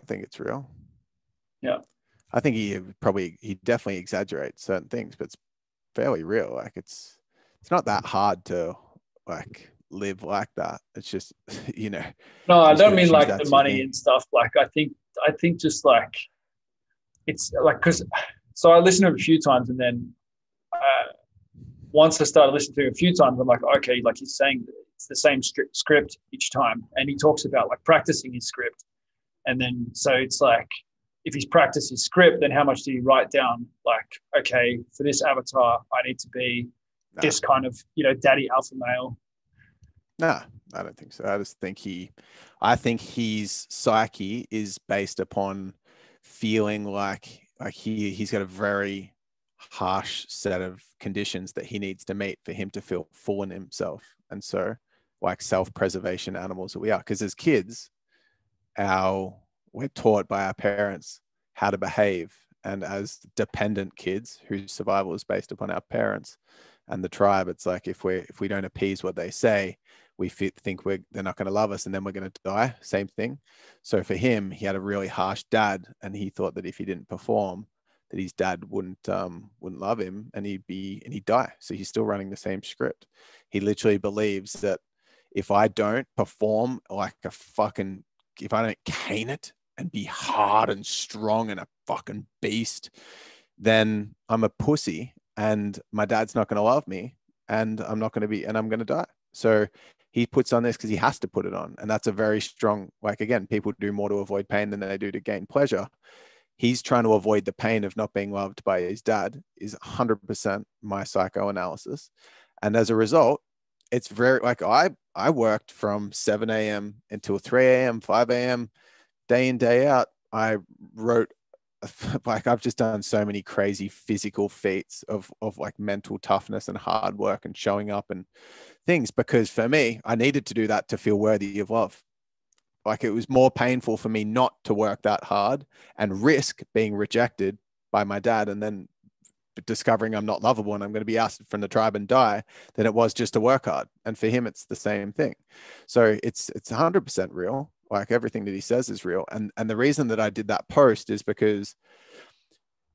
think it's real. Yeah. I think he definitely exaggerates certain things, but it's fairly real. Like it's not that hard to like live like that. It's just, No, I don't mean like the money and stuff. Like I think just like it's like so I listened to him a few times, and then once I started listening to him a few times, I'm like, okay, like he's saying it's the same script each time, and he talks about like practicing his script, and then so it's like if he's practiced his script, then how much do you write down? Like, okay, for this avatar, I need to be this kind of daddy alpha male. No, I don't think so. I think his psyche is based upon feeling like he's got a very harsh set of conditions that he needs to meet for him to feel full in himself. And so like self-preservation animals that we are, because as kids, we're taught by our parents how to behave. And as dependent kids whose survival is based upon our parents and the tribe, it's like if we don't appease what they say, we think they're not going to love us and then we're going to die. Same thing. So for him, he had a really harsh dad, and he thought that if he didn't perform, that his dad wouldn't love him and he'd die. So he's still running the same script. He literally believes that if I don't perform like if I don't cane it and be hard and strong and a fucking beast, then I'm a pussy and my dad's not going to love me and I'm going to die. So he puts on this because he has to put it on. And that's a very strong, like, again, people do more to avoid pain than they do to gain pleasure. He's trying to avoid the pain of not being loved by his dad is 100% my psychoanalysis. And as a result, it's very like I worked from 7 a.m. until 3 a.m., 5 a.m., day in, day out. I wrote, like, I've just done so many crazy physical feats of like mental toughness and hard work and showing up and things, because for me, I needed to do that to feel worthy of love. Like, it was more painful for me not to work that hard and risk being rejected by my dad and then discovering I'm not lovable and I'm going to be ousted from the tribe and die than it was just to work hard. And for him, it's the same thing. So it's 100% real. Like, everything that he says is real. And the reason that I did that post is because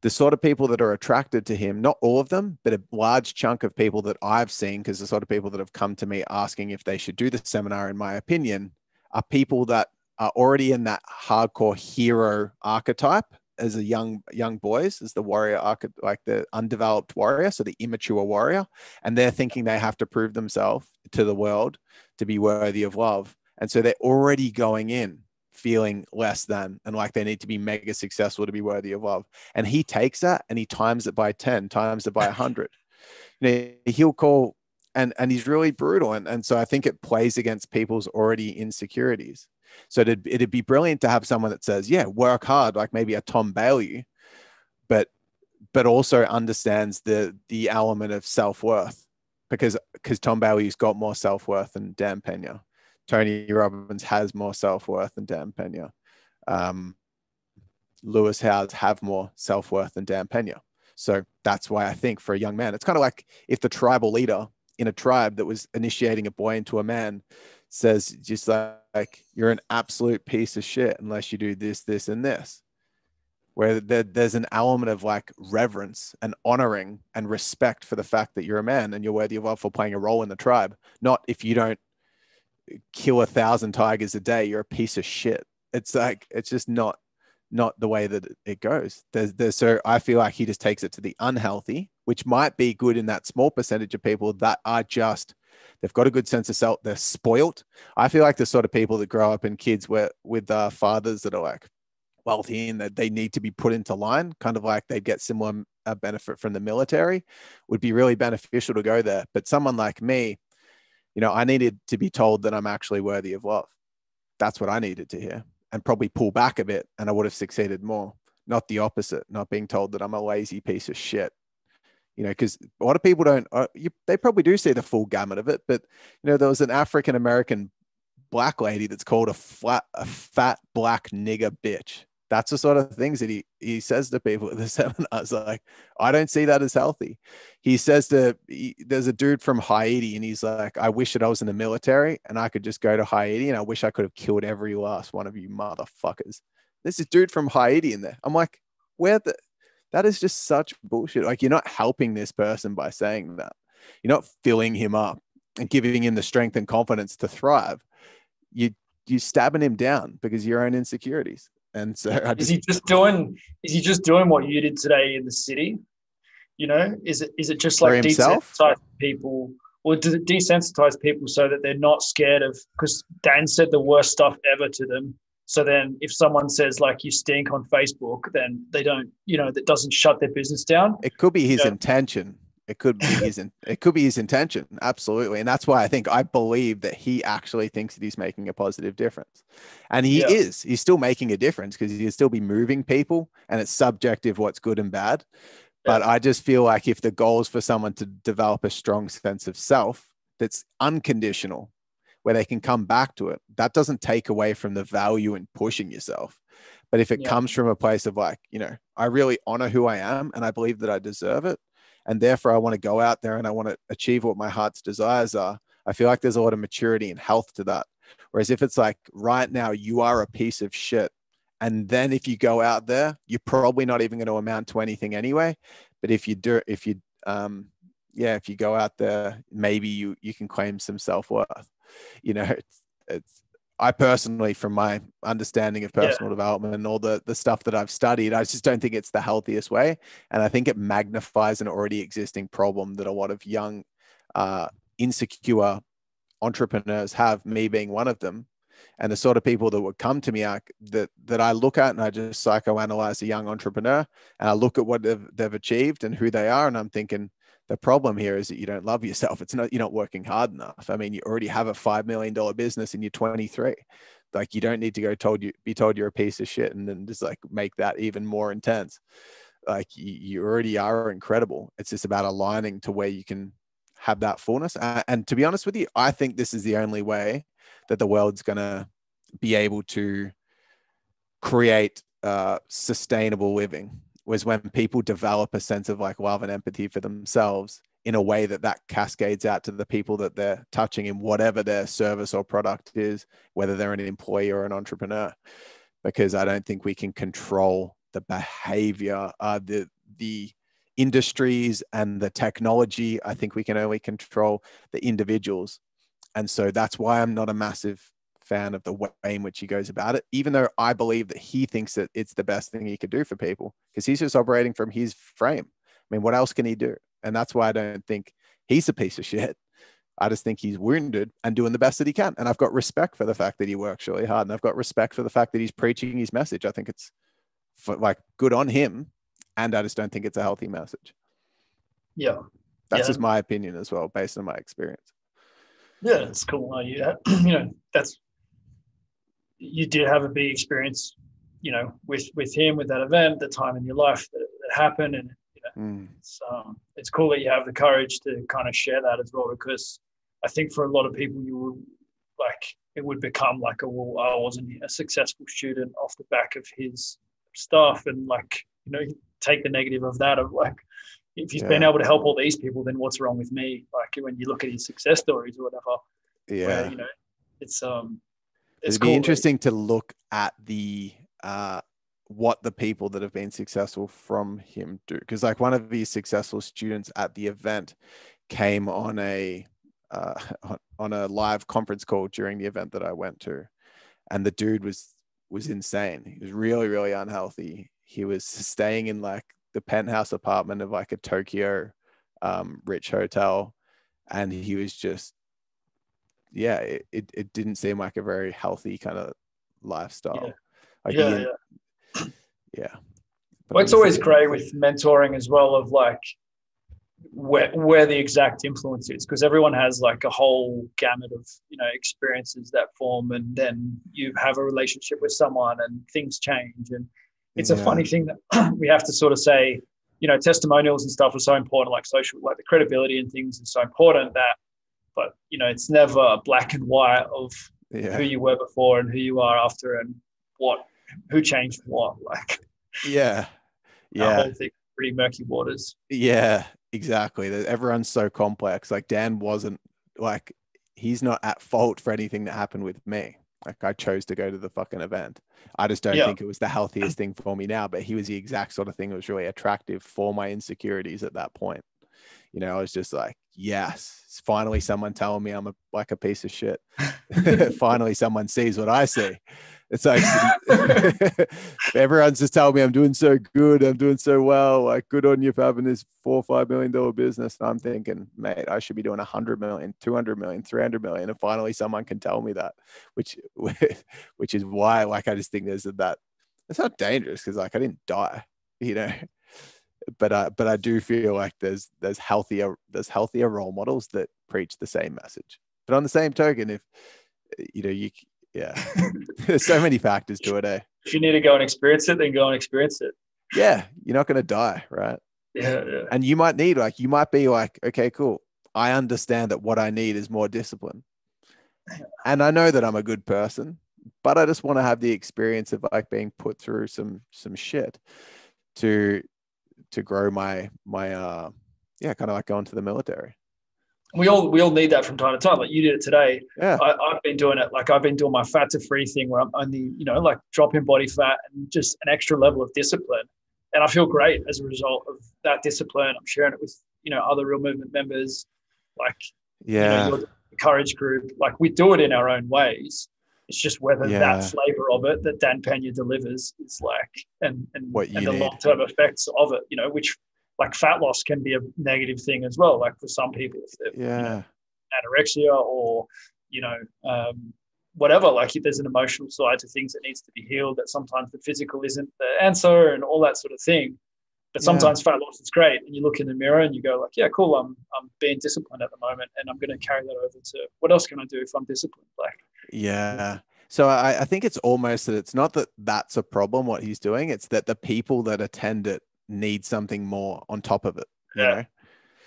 the sort of people that are attracted to him, not all of them, but a large chunk of people that I've seen, because the sort of people that have come to me asking if they should do the seminar, in my opinion, are people that are already in that hardcore hero archetype as a young boys, as the warrior archetype, like the undeveloped warrior, so the immature warrior, and they're thinking they have to prove themselves to the world to be worthy of love, and so they're already going in feeling less than and like they need to be mega successful to be worthy of love. And he takes that and he times it by 10, times it by 100. You know, he'll call. And he's really brutal. And so I think it plays against people's already insecurities. So it'd be brilliant to have someone that says, yeah, work hard, like maybe a Tom Bailey, but also understands the element of self-worth, because Tom Bailey's got more self-worth than Dan Peña. Tony Robbins has more self-worth than Dan Peña. Lewis Howes have more self-worth than Dan Peña. So that's why I think for a young man, it's kind of like if the tribal leader in a tribe that was initiating a boy into a man says just like, you're an absolute piece of shit unless you do this, this, and this, where there's an element of like reverence and honoring and respect for the fact that you're a man and you're worthy of love for playing a role in the tribe. Not if you don't kill 1,000 tigers a day, you're a piece of shit. It's like, it's just not the way that it goes. So I feel like he just takes it to the unhealthy, which might be good in that small percentage of people that are just, they've got a good sense of self. They're spoiled. I feel like the sort of people that grow up in kids with fathers that are like wealthy and that they need to be put into line, kind of like they'd get similar benefit from the military, would be really beneficial to go there. But someone like me, you know, I needed to be told that I'm actually worthy of love. That's what I needed to hear, and probably pull back a bit, and I would have succeeded more. Not the opposite, not being told that I'm a lazy piece of shit. You know, because a lot of people don't, they probably do see the full gamut of it. But, you know, there was an African-American black lady that's called a fat black nigger bitch. That's the sort of things that he says to people at the seminars. Like, I don't see that as healthy. He says there's a dude from Haiti and he's like, I wish that I was in the military and I could just go to Haiti and I wish I could have killed every last one of you motherfuckers. There's this dude from Haiti in there. I'm like, that is just such bullshit. Like, you're not helping this person by saying that. You're not filling him up and giving him the strength and confidence to thrive. You're stabbing him down because of your own insecurities. And so is he just doing what you did today in the city? You know, is it just like desensitize people, or does it desensitize people so that they're not scared of, because Dan said the worst stuff ever to them. So then if someone says like you stink on Facebook, then they don't, you know, that doesn't shut their business down. It could be his intention. It could be his intention. Absolutely. And that's why I believe that he actually thinks that he's making a positive difference. And he's still making a difference, because he'll still be moving people, and it's subjective what's good and bad. But I just feel like if the goal is for someone to develop a strong sense of self that's unconditional, where they can come back to it, that doesn't take away from the value in pushing yourself. But if it comes from a place of like, you know, I really honor who I am and I believe that I deserve it, and therefore I want to go out there and I want to achieve what my heart's desires are, I feel like there's a lot of maturity and health to that. Whereas if it's like, right now you are a piece of shit, and then if you go out there, you're probably not even going to amount to anything anyway. But if you go out there, maybe you can claim some self-worth. You know, it's I personally, from my understanding of personal development and all the stuff that I've studied, I just don't think it's the healthiest way. And I think it magnifies an already existing problem that a lot of young, insecure entrepreneurs have, me being one of them. And the sort of people that would come to me that I look at, and I just psychoanalyze a young entrepreneur, and I look at what they've achieved and who they are. And I'm thinking, the problem here is that you don't love yourself. You're not working hard enough. I mean, you already have a $5 million business and you're 23. Like, you don't need to be told you're a piece of shit and then just like make that even more intense. Like, you already are incredible. It's just about aligning to where you can have that fullness. And to be honest with you, I think this is the only way that the world's going to be able to create sustainable living, was when people develop a sense of like love and empathy for themselves in a way that cascades out to the people that they're touching in whatever their service or product is, whether they're an employee or an entrepreneur. Because I don't think we can control the behavior, the industries and the technology. I think we can only control the individuals. And so that's why I'm not a massive fan of the way in which he goes about it, even though I believe that he thinks that it's the best thing he could do for people, because he's just operating from his frame. I mean, what else can he do? And that's why I don't think he's a piece of shit. I just think he's wounded and doing the best that he can. And I've got respect for the fact that he works really hard. And I've got respect for the fact that he's preaching his message. I think it's like good on him. And I just don't think it's a healthy message. Yeah. That's just my opinion as well, based on my experience. Yeah, it's cool. You know, you did have a big experience, you know, with him, with that event, the time in your life that happened. And, you know, it's cool that you have the courage to kind of share that as well, because I think for a lot of people, you would it would become like I wasn't a successful student off the back of his stuff. And you know, you take the negative of that of if he's been able to help all these people, then what's wrong with me? When you look at his success stories or whatever, where, you know, it's it'd be interesting to look at the what the people that have been successful from him do, because one of these successful students at the event came on a live conference call during the event that I went to, and the dude was insane. He was really, really unhealthy. He was staying in the penthouse apartment of a Tokyo rich hotel, and he was just it didn't seem like a very healthy kind of lifestyle. Well, it's always great with mentoring as well, of where the exact influence is, because everyone has a whole gamut of, you know, experiences that form, and then you have a relationship with someone and things change. And it's a funny thing that we have to sort of say, you know, testimonials and stuff are so important, social, the credibility and things is so important but you know, it's never black and white of who you were before and who you are after, and who changed what. The whole thing, pretty murky waters. Yeah, exactly. Everyone's so complex. Dan wasn't he's not at fault for anything that happened with me. I chose to go to the fucking event. I just don't think it was the healthiest thing for me now, but he was the exact sort of thing that was really attractive for my insecurities at that point. You know, I was just yes, finally someone telling me I'm a piece of shit. Finally someone sees what I see. It's everyone's just telling me I'm doing so good, I'm doing so well, good on you for having this $4 or $5 million business. And I'm thinking, mate, I should be doing 100 million, 200 million, 300 million. And finally someone can tell me that, which is why I just think it's not dangerous, because I didn't die, you know. But I do feel there's healthier role models that preach the same message. But on the same token, if you know, there's so many factors to it. If you need to go and experience it, then go and experience it. Yeah, you're not going to die, right? Yeah. And you might need you might be okay, cool. I understand that what I need is more discipline, and I know that I'm a good person, but I just want to have the experience of being put through some shit to grow my kind of going to the military. We all need that from time to time. You did it today. Yeah. I've been doing it. I've been doing my fat to free thing, where I'm only, you know, dropping body fat and just an extra level of discipline. And I feel great as a result of that discipline. I'm sharing it with, you know, other Real Movement members, you know, your courage group. We do it in our own ways. It's just whether that flavor of it that Dan Peña delivers is and the long-term effects of it, you know, which fat loss can be a negative thing as well. For some people, if you know, anorexia or, you know, whatever, if there's an emotional side to things that needs to be healed, that sometimes the physical isn't the answer and all that sort of thing. But sometimes fat loss is great. And you look in the mirror and you go yeah, cool. I'm being disciplined at the moment, and I'm going to carry that over to what else can I do if I'm disciplined? So I think it's almost that it's not that that's a problem, what he's doing. It's that the people that attend it need something more on top of it. You know?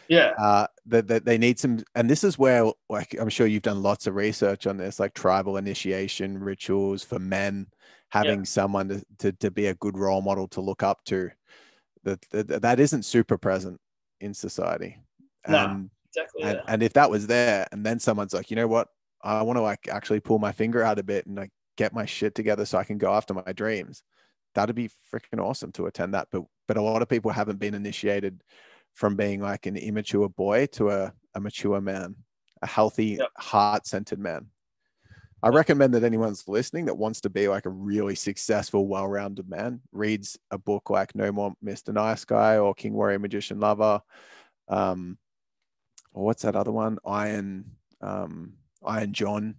Yeah. That they need some, and this is where, like, I'm sure you've done lots of research on this, like tribal initiation rituals for men, having someone to be a good role model to look up to, that isn't super present in society. And exactly. And if that was there, and then someone's like, you know what, I want to like actually pull my finger out a bit and like get my shit together so I can go after my dreams, that'd be freaking awesome to attend that. But a lot of people haven't been initiated from being like an immature boy to a mature man, a healthy, heart-centered man. I recommend that anyone's listening that wants to be like a really successful, well-rounded man reads a book like No More Mr. Nice Guy or King Warrior Magician Lover. Or what's that other one? Iron John.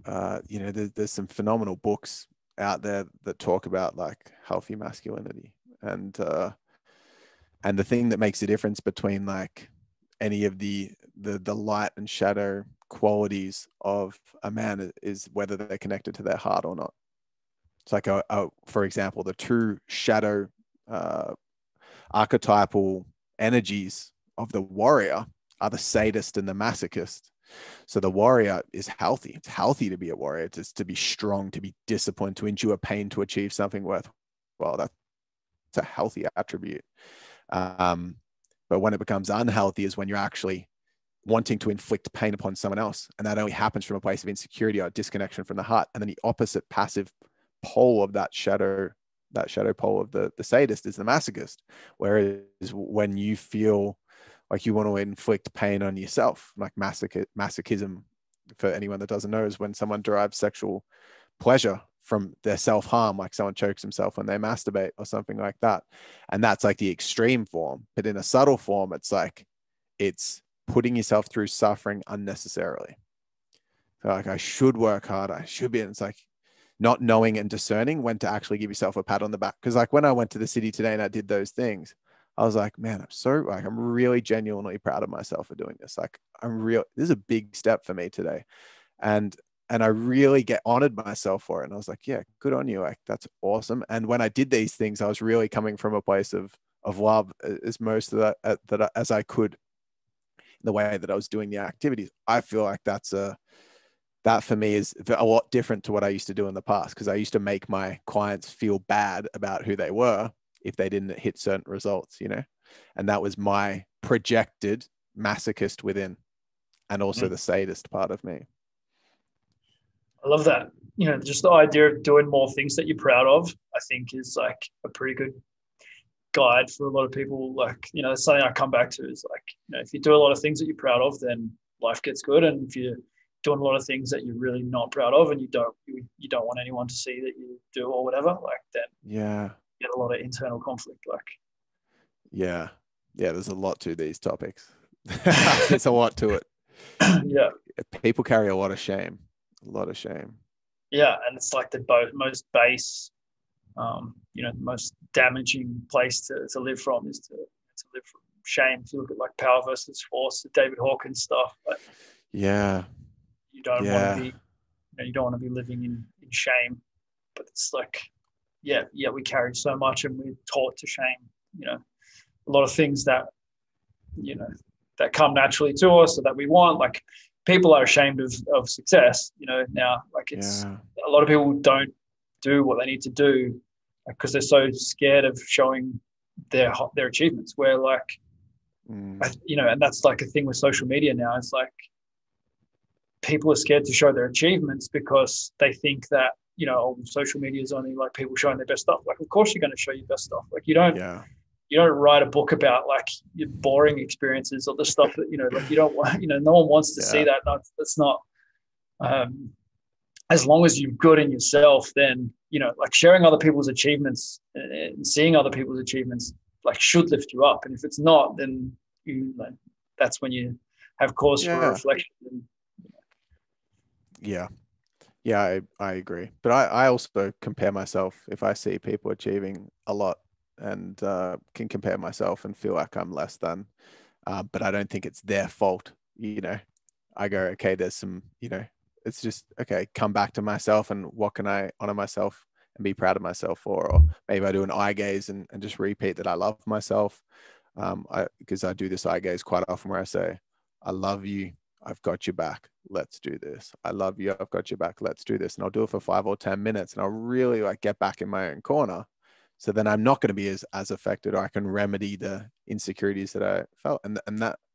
There's some phenomenal books out there that talk about like healthy masculinity, and the thing that makes the difference between like any of the light and shadow qualities of a man is whether they're connected to their heart or not. It's like for example, the true shadow archetypal energies of the warrior are the sadist and the masochist. So the warrior is healthy. It's healthy to be a warrior. It's to be strong, to be disciplined, to endure pain, to achieve something worthwhile. That's a healthy attribute. But when it becomes unhealthy is when you're actually wanting to inflict pain upon someone else. And that only happens from a place of insecurity or disconnection from the heart. And then the opposite passive pole of that shadow pole of the sadist is the masochist. Whereas when you feel like you want to inflict pain on yourself, like masochism, for anyone that doesn't know, is when someone derives sexual pleasure from their self-harm, like someone chokes himself when they masturbate or something like that. And that's like the extreme form. But in a subtle form, it's like it's putting yourself through suffering unnecessarily. So like, I should work hard, I should be, and it's like not knowing and discerning when to actually give yourself a pat on the back. Because like when I went to the city today and I did those things, I was like, man, I'm really genuinely proud of myself for doing this. Like this is a big step for me today. And I really get honored myself for it. And I was like, yeah, good on you. Like, that's awesome. And when I did these things, I was really coming from a place of love as most of that as I could, in the way that I was doing the activities. I feel like that for me is a lot different to what I used to do in the past. Cause I used to make my clients feel bad about who they were if they didn't hit certain results, and that was my projected masochist within, and also the sadist part of me. I love that. Just the idea of doing more things that you're proud of, I think is like a pretty good guide for a lot of people. Like, it's something I come back to is like, if you do a lot of things that you're proud of, then life gets good. And if you're doing a lot of things that you're really not proud of and you don't want anyone to see that you do or whatever, like then you get a lot of internal conflict. Like, there's a lot to these topics. There's a lot to it. Yeah. People carry a lot of shame. Yeah. And it's like the most base, the most damaging place to live from is to live from shame. If you look at like Power versus Force, the David Hawkins stuff, like, you don't want to be, you don't want to be living in shame. But it's like, we carry so much and we're taught to shame, a lot of things that, that come naturally to us or that we want. Like, people are ashamed of success, now. Like, it's a lot of people don't do what they need to do because they're so scared of showing their achievements. Where like, and that's like a thing with social media now. It's like people are scared to show their achievements because they think that, social media is only like people showing their best stuff. Like, of course you're going to show your best stuff. Like, you don't write a book about like your boring experiences or the stuff that, like you don't want, no one wants to see that. No, that's not, as long as you're good in yourself, then, like sharing other people's achievements and seeing other people's achievements, like, should lift you up. And if it's not, then that's when you have cause for reflection. I agree. But I also compare myself. If I see people achieving a lot and can compare myself and feel like I'm less than, but I don't think it's their fault. I go, okay, there's some, it's just, okay, come back to myself and what can I honor myself and be proud of myself for? Or maybe I do an eye gaze and just repeat that I love myself. Because I do this eye gaze quite often where I say, I love you, I've got your back, let's do this. I love you, I've got your back, let's do this. And I'll do it for 5 or 10 minutes, and I'll really like get back in my own corner. So then I'm not going to be as affected, or I can remedy the insecurities that I felt. And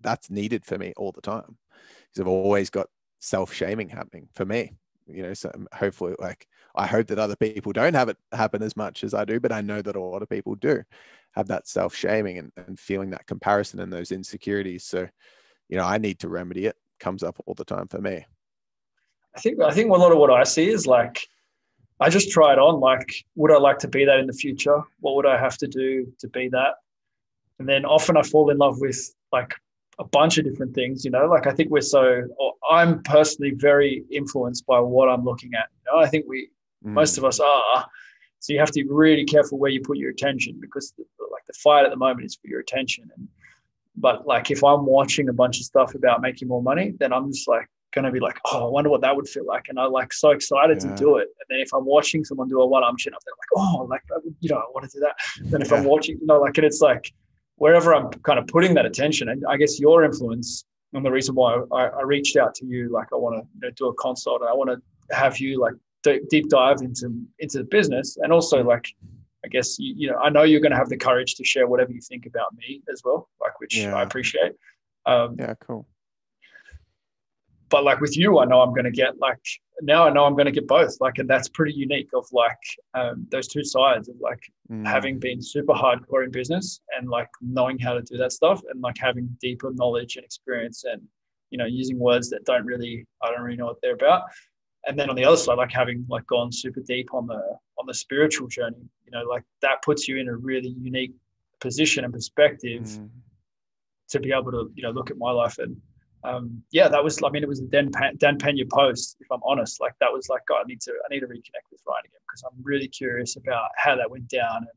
that's needed for me all the time, because I've always got self-shaming happening for me, so hopefully, like, I hope that other people don't have it happen as much as I do, but I know that a lot of people do have that self-shaming and feeling that comparison and those insecurities. So, I need to remedy it. Comes up all the time for me. I think a lot of what I see is like, I just try it on. Like, would I like to be that in the future? What would I have to do to be that? And then often I fall in love with like a bunch of different things, like I think I'm personally very influenced by what I'm looking at. I think most of us are. So you have to be really careful where you put your attention, because the fight at the moment is for your attention. But like, if I'm watching a bunch of stuff about making more money, then I'm just like going to be like, oh, I wonder what that would feel like. And I'm like so excited to do it. And then if I'm watching someone do a one-arm chin up, they're like, oh, like, I want to do that. Then if I'm watching, and it's like, wherever I'm kind of putting that attention, and I guess your influence, and the reason why I reached out to you, like I want to do a consult, and I want to have you like deep dive into the business, and also like, I guess I know you're going to have the courage to share whatever you think about me as well, like, which I appreciate. Cool. But like with you, I know I'm going to get both, like, and that's pretty unique of like those two sides of like having been super hardcore in business and like knowing how to do that stuff, and like having deeper knowledge and experience, and using words that I don't really know what they're about. And then on the other side, like having like gone super deep on the spiritual journey, like that puts you in a really unique position and perspective to be able to look at my life. And that was, it was a Dan Peña post, if I'm honest. Like that was like, God, I need to reconnect with Ryan again, because I'm really curious about how that went down.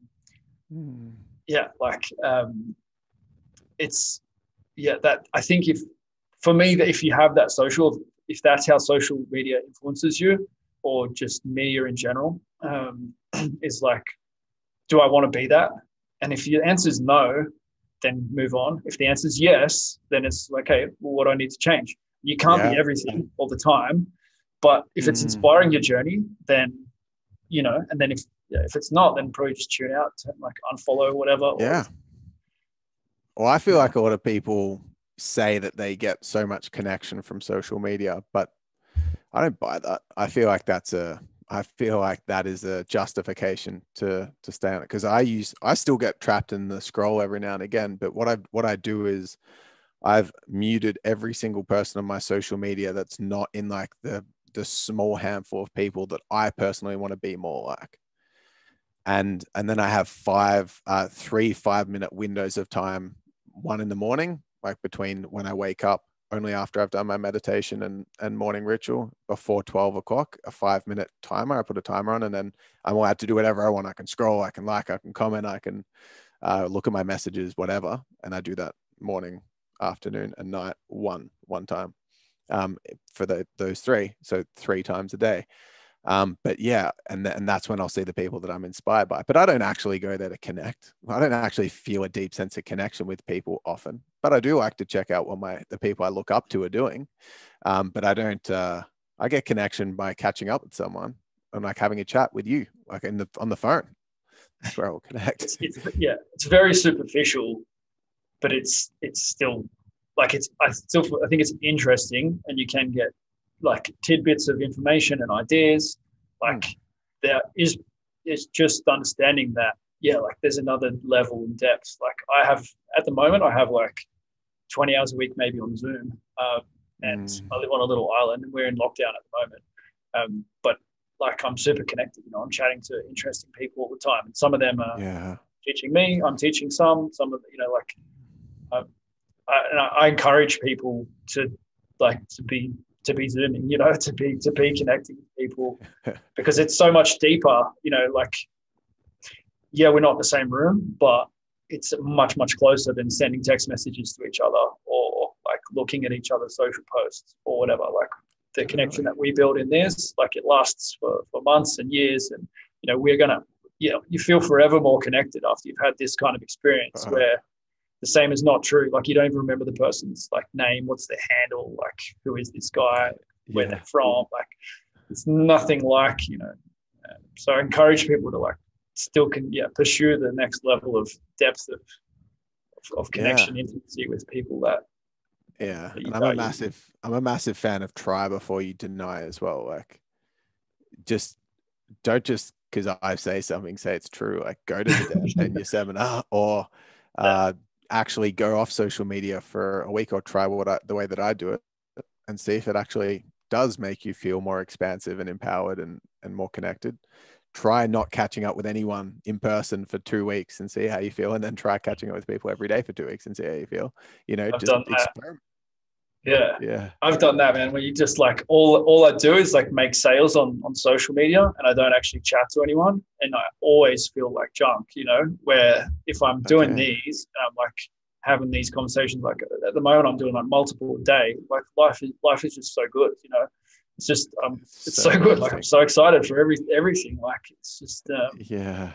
And that I think if you have that social, if that's how social media influences you, or just media in general, is like, do I want to be that? And if your answer is no, then move on. If the answer is yes, then it's like, okay, well, what do I need to change? You can't be everything all the time, but if it's inspiring your journey, then, and then if it's not, then probably just tune out, like unfollow, whatever. Well, I feel like a lot of people say that they get so much connection from social media, but I don't buy that. I feel like that is a justification to stay on it, because I still get trapped in the scroll every now and again. But what I do is I've muted every single person on my social media that's not in like the small handful of people that I personally want to be more like. And then I have 3 5-minute windows of time, one in the morning, like between when I wake up, only after I've done my meditation and morning ritual, before 12 o'clock, a 5-minute timer. I put a timer on, and then I'm allowed to do whatever I want. I can scroll, I can like, I can comment, I can look at my messages, whatever. And I do that morning, afternoon, and night one time for those 3. So 3 times a day. But yeah, and that's when I'll see the people that I'm inspired by. But I don't actually go there to connect. I don't actually feel a deep sense of connection with people often. But I do like to check out what the people I look up to are doing. But I don't. I get connection by catching up with someone and like having a chat with you, like on the phone. That's where I will connect. It's very superficial, but it's still like I think it's interesting, and you can get like tidbits of information and ideas. Like there is, it's just understanding that, like there's another level in depth. Like at the moment I have like 20 hours a week, maybe on Zoom. And I live on a little island, and we're in lockdown at the moment. But like, I'm super connected, I'm chatting to interesting people all the time. And some of them are teaching me, I'm teaching some of, I encourage people to be Zooming, to be connecting with people, because it's so much deeper, we're not in the same room, but it's much, much closer than sending text messages to each other, or like looking at each other's social posts or whatever. Like the connection that we build in this, like it lasts for months and years. And, we're going to, you feel forever more connected after you've had this kind of experience where the same is not true. Like, you don't even remember the person's like name, what's their handle, like who is this guy, where they're from. Like, it's nothing like, you know. So I encourage people to like still pursue the next level of depth of connection, intimacy with people that. Yeah, and I'm a massive fan of try before you deny as well. Like, don't just because I say something, say it's true. Like, go to the in your seminar, or actually go off social media for a week, or try the way that I do it, and see if it actually does make you feel more expansive and empowered and more connected. Try not catching up with anyone in person for 2 weeks and see how you feel, and then try catching up with people every day for 2 weeks and see how you feel. You know, just experiment. Yeah. I've done that, man. Where you just like all I do is like make sales on social media, and I don't actually chat to anyone, and I always feel like junk, you know. Where if I'm doing these, and I'm like having these conversations, like at the moment I'm doing like multiple a day. Like life is just so good, you know. It's just it's so good. Like, I'm so excited for everything. Like, it's just yeah.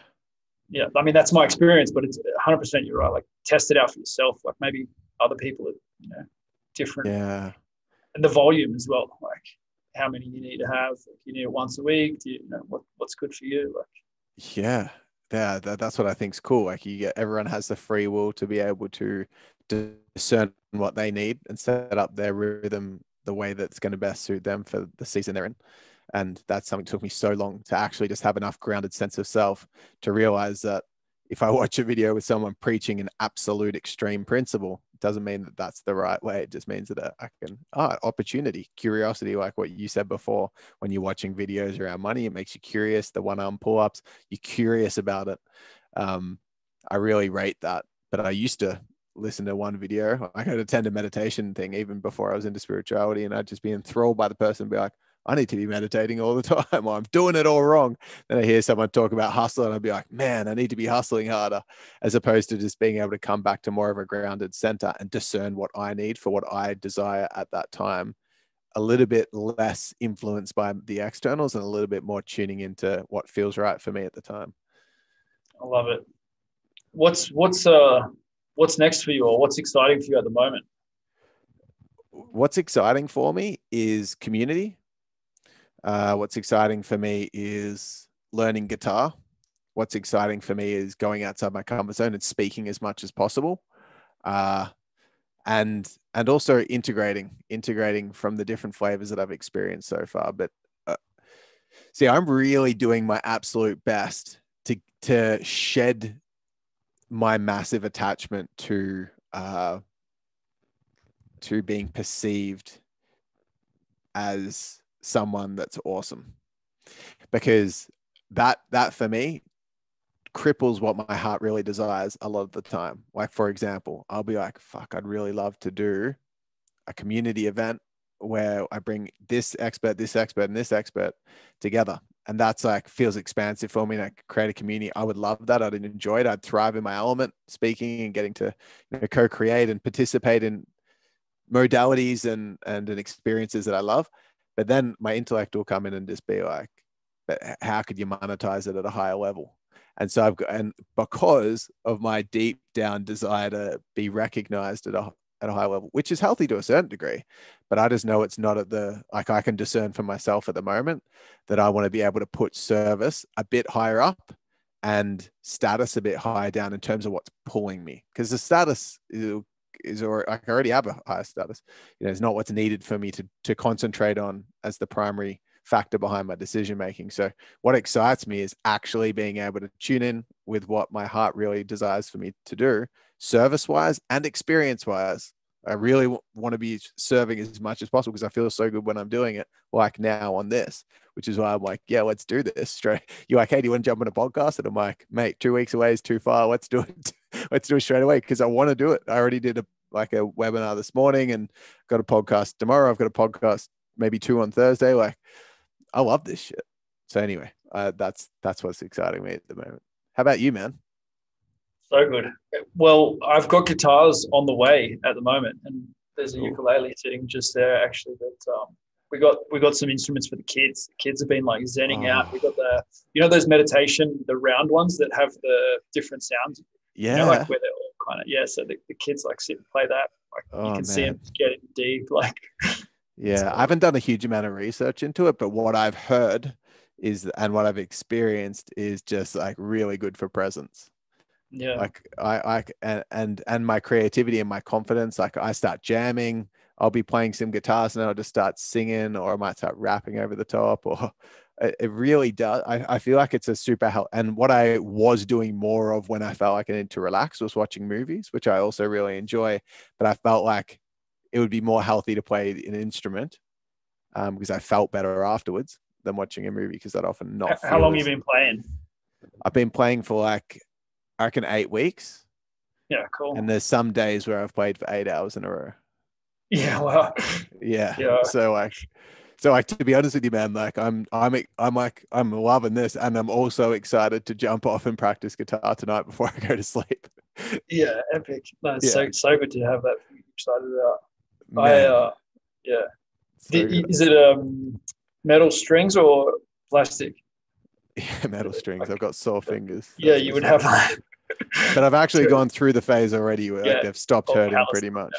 I mean, that's my experience, but it's 100%. You're right. Like, test it out for yourself. Like, maybe other people are, you know, different. Yeah. And the volume as well. Like, how many you need to have. Like, you need it once a week. Do you know what's good for you? Like, yeah. That's what I think is cool. Like, everyone has the free will to be able to discern what they need and set up their rhythm the way that's going to best suit them for the season they're in. And that's something that took me so long to actually just have enough grounded sense of self to realize that if I watch a video with someone preaching an absolute extreme principle, it doesn't mean that that's the right way. It just means that I can, opportunity, curiosity, like what you said before, when you're watching videos around money, it makes you curious. The 1-arm pull-ups, you're curious about it. I really rate that. But I used to listen to one video. I could attend a meditation thing even before I was into spirituality, and I'd just be enthralled by the person and be like, I need to be meditating all the time, or I'm doing it all wrong. Then I hear someone talk about hustle, and I'd be like, man, I need to be hustling harder, as opposed to just being able to come back to more of a grounded center and discern what I need for what I desire at that time. A little bit less influenced by the externals and a little bit more tuning into what feels right for me at the time. I love it. What's next for you, or what's exciting for you at the moment? What's exciting for me is community. What's exciting for me is learning guitar. What's exciting for me is going outside my comfort zone and speaking as much as possible. And also integrating from the different flavors that I've experienced so far. But see, I'm really doing my absolute best to shed my massive attachment to being perceived as someone that's awesome, because that for me cripples what my heart really desires a lot of the time. Like, for example, I'll be like, fuck, I'd really love to do a community event where I bring this expert, and this expert together. And that's like, feels expansive for me, and I create a community. I would love that. I'd enjoy it. I'd thrive in my element, speaking and getting to, you know, co-create and participate in modalities and experiences that I love. But then my intellect will come in and just be like, but how could you monetize it at a higher level? And so and because of my deep down desire to be recognized at a high level, which is healthy to a certain degree, but I just know it's not at the, like, I can discern for myself at the moment that I want to be able to put service a bit higher up and status a bit higher down in terms of what's pulling me. Because the status is or I already have a higher status. You know, it's not what's needed for me to concentrate on as the primary factor behind my decision making. So what excites me is actually being able to tune in with what my heart really desires for me to do, service wise and experience wise. I really want to be serving as much as possible because I feel so good when I'm doing it, like now on this, which is why I'm like, yeah, let's do this straight. You're like, hey, do you want to jump on a podcast? And I'm like, mate, 2 weeks away is too far. Let's do it. Let's do it straight away because I want to do it. I already did a webinar this morning and got a podcast tomorrow. I've got a podcast, maybe 2 on Thursday. Like, I love this shit. So anyway, that's what's exciting me at the moment. How about you, man? So good. Well, I've got guitars on the way at the moment, and there's a ukulele sitting just there actually. But we got some instruments for the kids. The kids have been like zenning out. We got those meditation, the round ones that have the different sounds. Yeah. You know, like where they're all kind of, yeah. So the kids like sit and play that. Like you can see them getting deep. Like, yeah, I haven't done a huge amount of research into it, but what I've heard is, and what I've experienced is just like really good for presence. Yeah. Like and my creativity and my confidence. Like I start jamming, I'll be playing some guitars and I'll just start singing, or I might start rapping over the top, or it really does. I feel like it's a super help. And what I was doing more of when I felt like I needed to relax was watching movies, which I also really enjoy. But I felt like it would be more healthy to play an instrument because I felt better afterwards than watching a movie, because that often not. How long have you been playing? I've been playing for like, I reckon 8 weeks. Yeah, cool. And there's some days where I've played for 8 hours in a row. Yeah, well, yeah. So like to be honest with you, man, like I'm loving this, and I'm also excited to jump off and practice guitar tonight before I go to sleep. Yeah, epic. No, it's so good to have that. Excited about. Man. Yeah. So is it metal strings or plastic? Yeah, metal strings. I've got sore fingers. Yeah, you would have that. But I've actually gone through the phase already where like they've stopped hurting pretty much.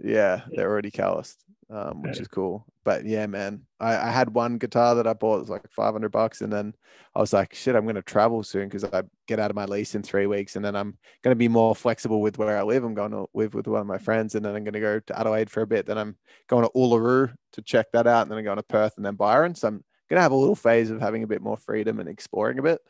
Yeah, they're already calloused, which is cool. But yeah, man, I had one guitar that I bought. It was like $500, and then I was like, shit, I'm going to travel soon because I get out of my lease in 3 weeks, and then I'm going to be more flexible with where I live. I'm going to live with one of my friends, and then I'm going to go to Adelaide for a bit. Then I'm going to Uluru to check that out, and then I'm going to Perth and then Byron. So I'm going to have a little phase of having a bit more freedom and exploring a bit.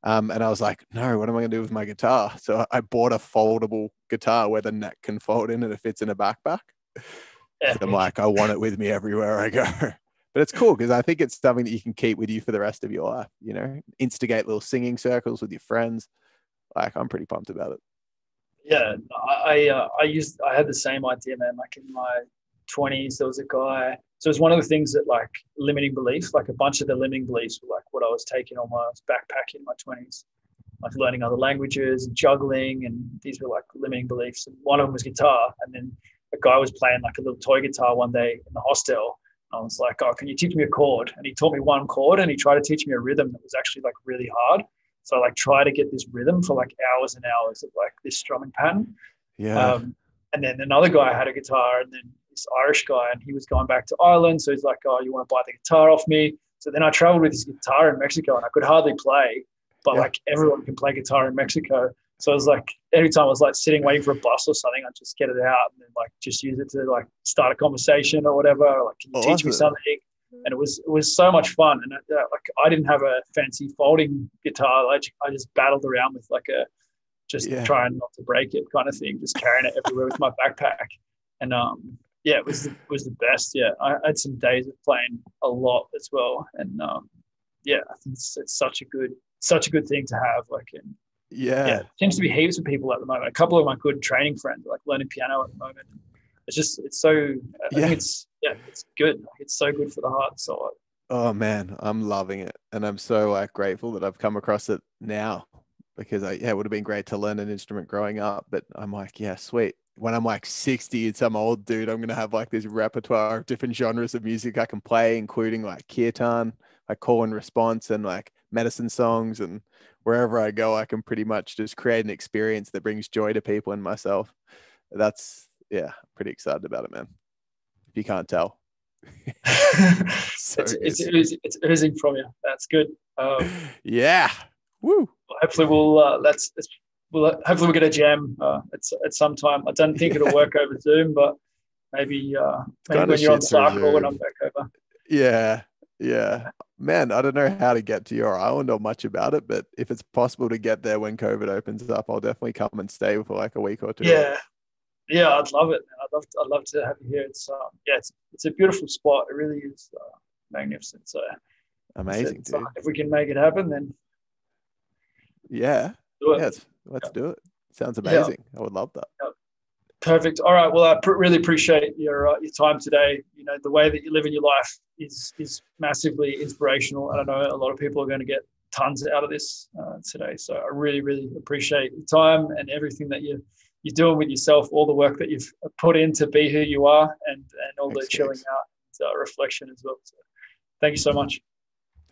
And I was like, no, what am I going to do with my guitar? So I bought a foldable guitar where the neck can fold in and it fits in a backpack. So I'm like, I want it with me everywhere I go. But it's cool because I think it's something that you can keep with you for the rest of your life, you know, instigate little singing circles with your friends. Like, I'm pretty pumped about it. Yeah, I had the same idea, man. Like in my 20s, there was a guy. So it's one of the things that like limiting beliefs, like a bunch of the limiting beliefs were like what I was taking on my backpack in my 20s, like learning other languages and juggling. And these were like limiting beliefs. And one of them was guitar. And then a guy was playing like a little toy guitar one day in the hostel. I was like, oh, can you teach me a chord? And he taught me one chord, and he tried to teach me a rhythm that was actually like really hard. So I like try to get this rhythm for like hours and hours of like this strumming pattern. Yeah. And then another guy had a guitar, and then this Irish guy, and he was going back to Ireland. So he's like, oh, you want to buy the guitar off me? So then I traveled with his guitar in Mexico, and I could hardly play, but like everyone can play guitar in Mexico. So it was like every time I was like sitting waiting for a bus or something, I'd just get it out and then like just use it to like start a conversation or whatever. Like, can you teach me something? And it was so much fun. And like I didn't have a fancy folding guitar. Like I just battled around with like trying not to break it kind of thing, just carrying it everywhere with my backpack. And it was the best. Yeah, I had some days of playing a lot as well. And I think it's such a good thing to have. Like, and it seems to be heaps of people at the moment. A couple of my good training friends are like learning piano at the moment. It's so, I think it's good. It's so good for the heart and soul. Oh man, I'm loving it. And I'm so like grateful that I've come across it now, because it would have been great to learn an instrument growing up, but I'm like, yeah, sweet. When I'm like 60 and some old dude, I'm going to have like this repertoire of different genres of music I can play, including like kirtan, like call and response, and like medicine songs. And wherever I go, I can pretty much just create an experience that brings joy to people and myself. Pretty excited about it, man. If you can't tell. It's oozing from you. That's good. Yeah. Woo. Hopefully hopefully we'll get a jam at some time. I don't think it'll work over Zoom, but maybe when you're on cycle when I'm back over. Yeah. Man, I don't know how to get to your island or much about it, but if it's possible to get there when COVID opens up, I'll definitely come and stay for like a week or two. Yeah, I'd love it. I'd love to have you here. It's a beautiful spot. It really is magnificent. So amazing, dude. If we can make it happen, then let's do it. Sounds amazing. I would love that. Perfect. All right. Well, I really appreciate your time today. You know, the way that you live in your life is massively inspirational. And I know a lot of people are going to get tons out of this today. So I really, really appreciate your time and everything that you're doing with yourself, all the work that you've put in to be who you are, and all the chilling out and reflection as well. So thank you so much.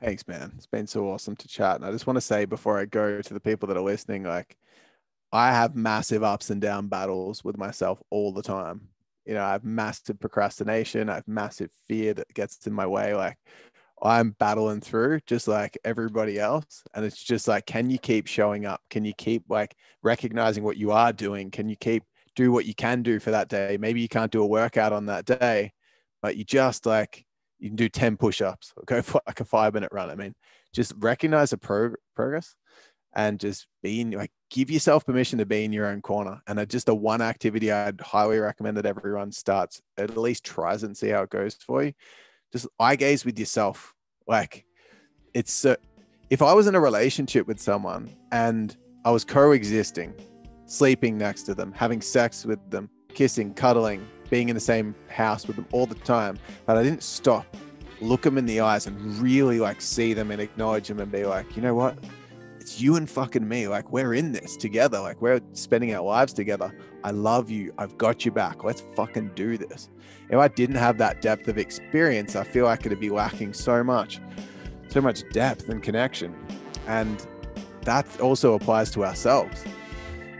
Thanks, man. It's been so awesome to chat. And I just want to say before I go to the people that are listening, like, I have massive ups and down battles with myself all the time. You know, I have massive procrastination. I have massive fear that gets in my way. Like, I'm battling through just like everybody else. And it's just like, can you keep showing up? Can you keep like recognizing what you are doing? Can you keep do what you can do for that day? Maybe you can't do a workout on that day, but you just like, you can do 10 push-ups or go for like a 5-minute run. I mean, just recognize the progress and just be in, like, give yourself permission to be in your own corner. And just the one activity I'd highly recommend that everyone starts, at least tries and see how it goes for you. Just eye gaze with yourself. Like, it's if I was in a relationship with someone and I was coexisting, sleeping next to them, having sex with them, kissing, cuddling, being in the same house with them all the time, but I didn't stop, look them in the eyes and really like see them and acknowledge them and be like, you know what? It's you and fucking me. Like, we're in this together. Like, we're spending our lives together. I love you. I've got you back. Let's fucking do this. If I didn't have that depth of experience, I feel like it'd be lacking so much depth and connection. And that also applies to ourselves.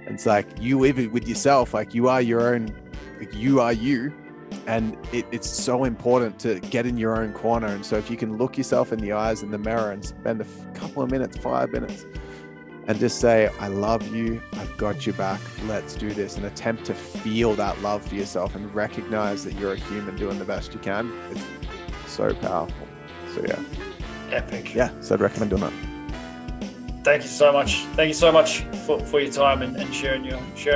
It's like, you live it with yourself. Like, you are your own, like, you are you. And it's so important to get in your own corner. And so if you can look yourself in the eyes in the mirror and spend a couple of minutes, 5 minutes, and just say, I love you, I've got you back, let's do this, and attempt to feel that love for yourself and recognize that you're a human doing the best you can. It's so powerful. So yeah. Epic. Yeah, so I'd recommend doing that. Thank you so much. Thank you so much for your time and sharing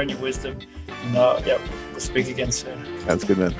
your wisdom. Yeah, we'll speak again soon. Sounds good, man.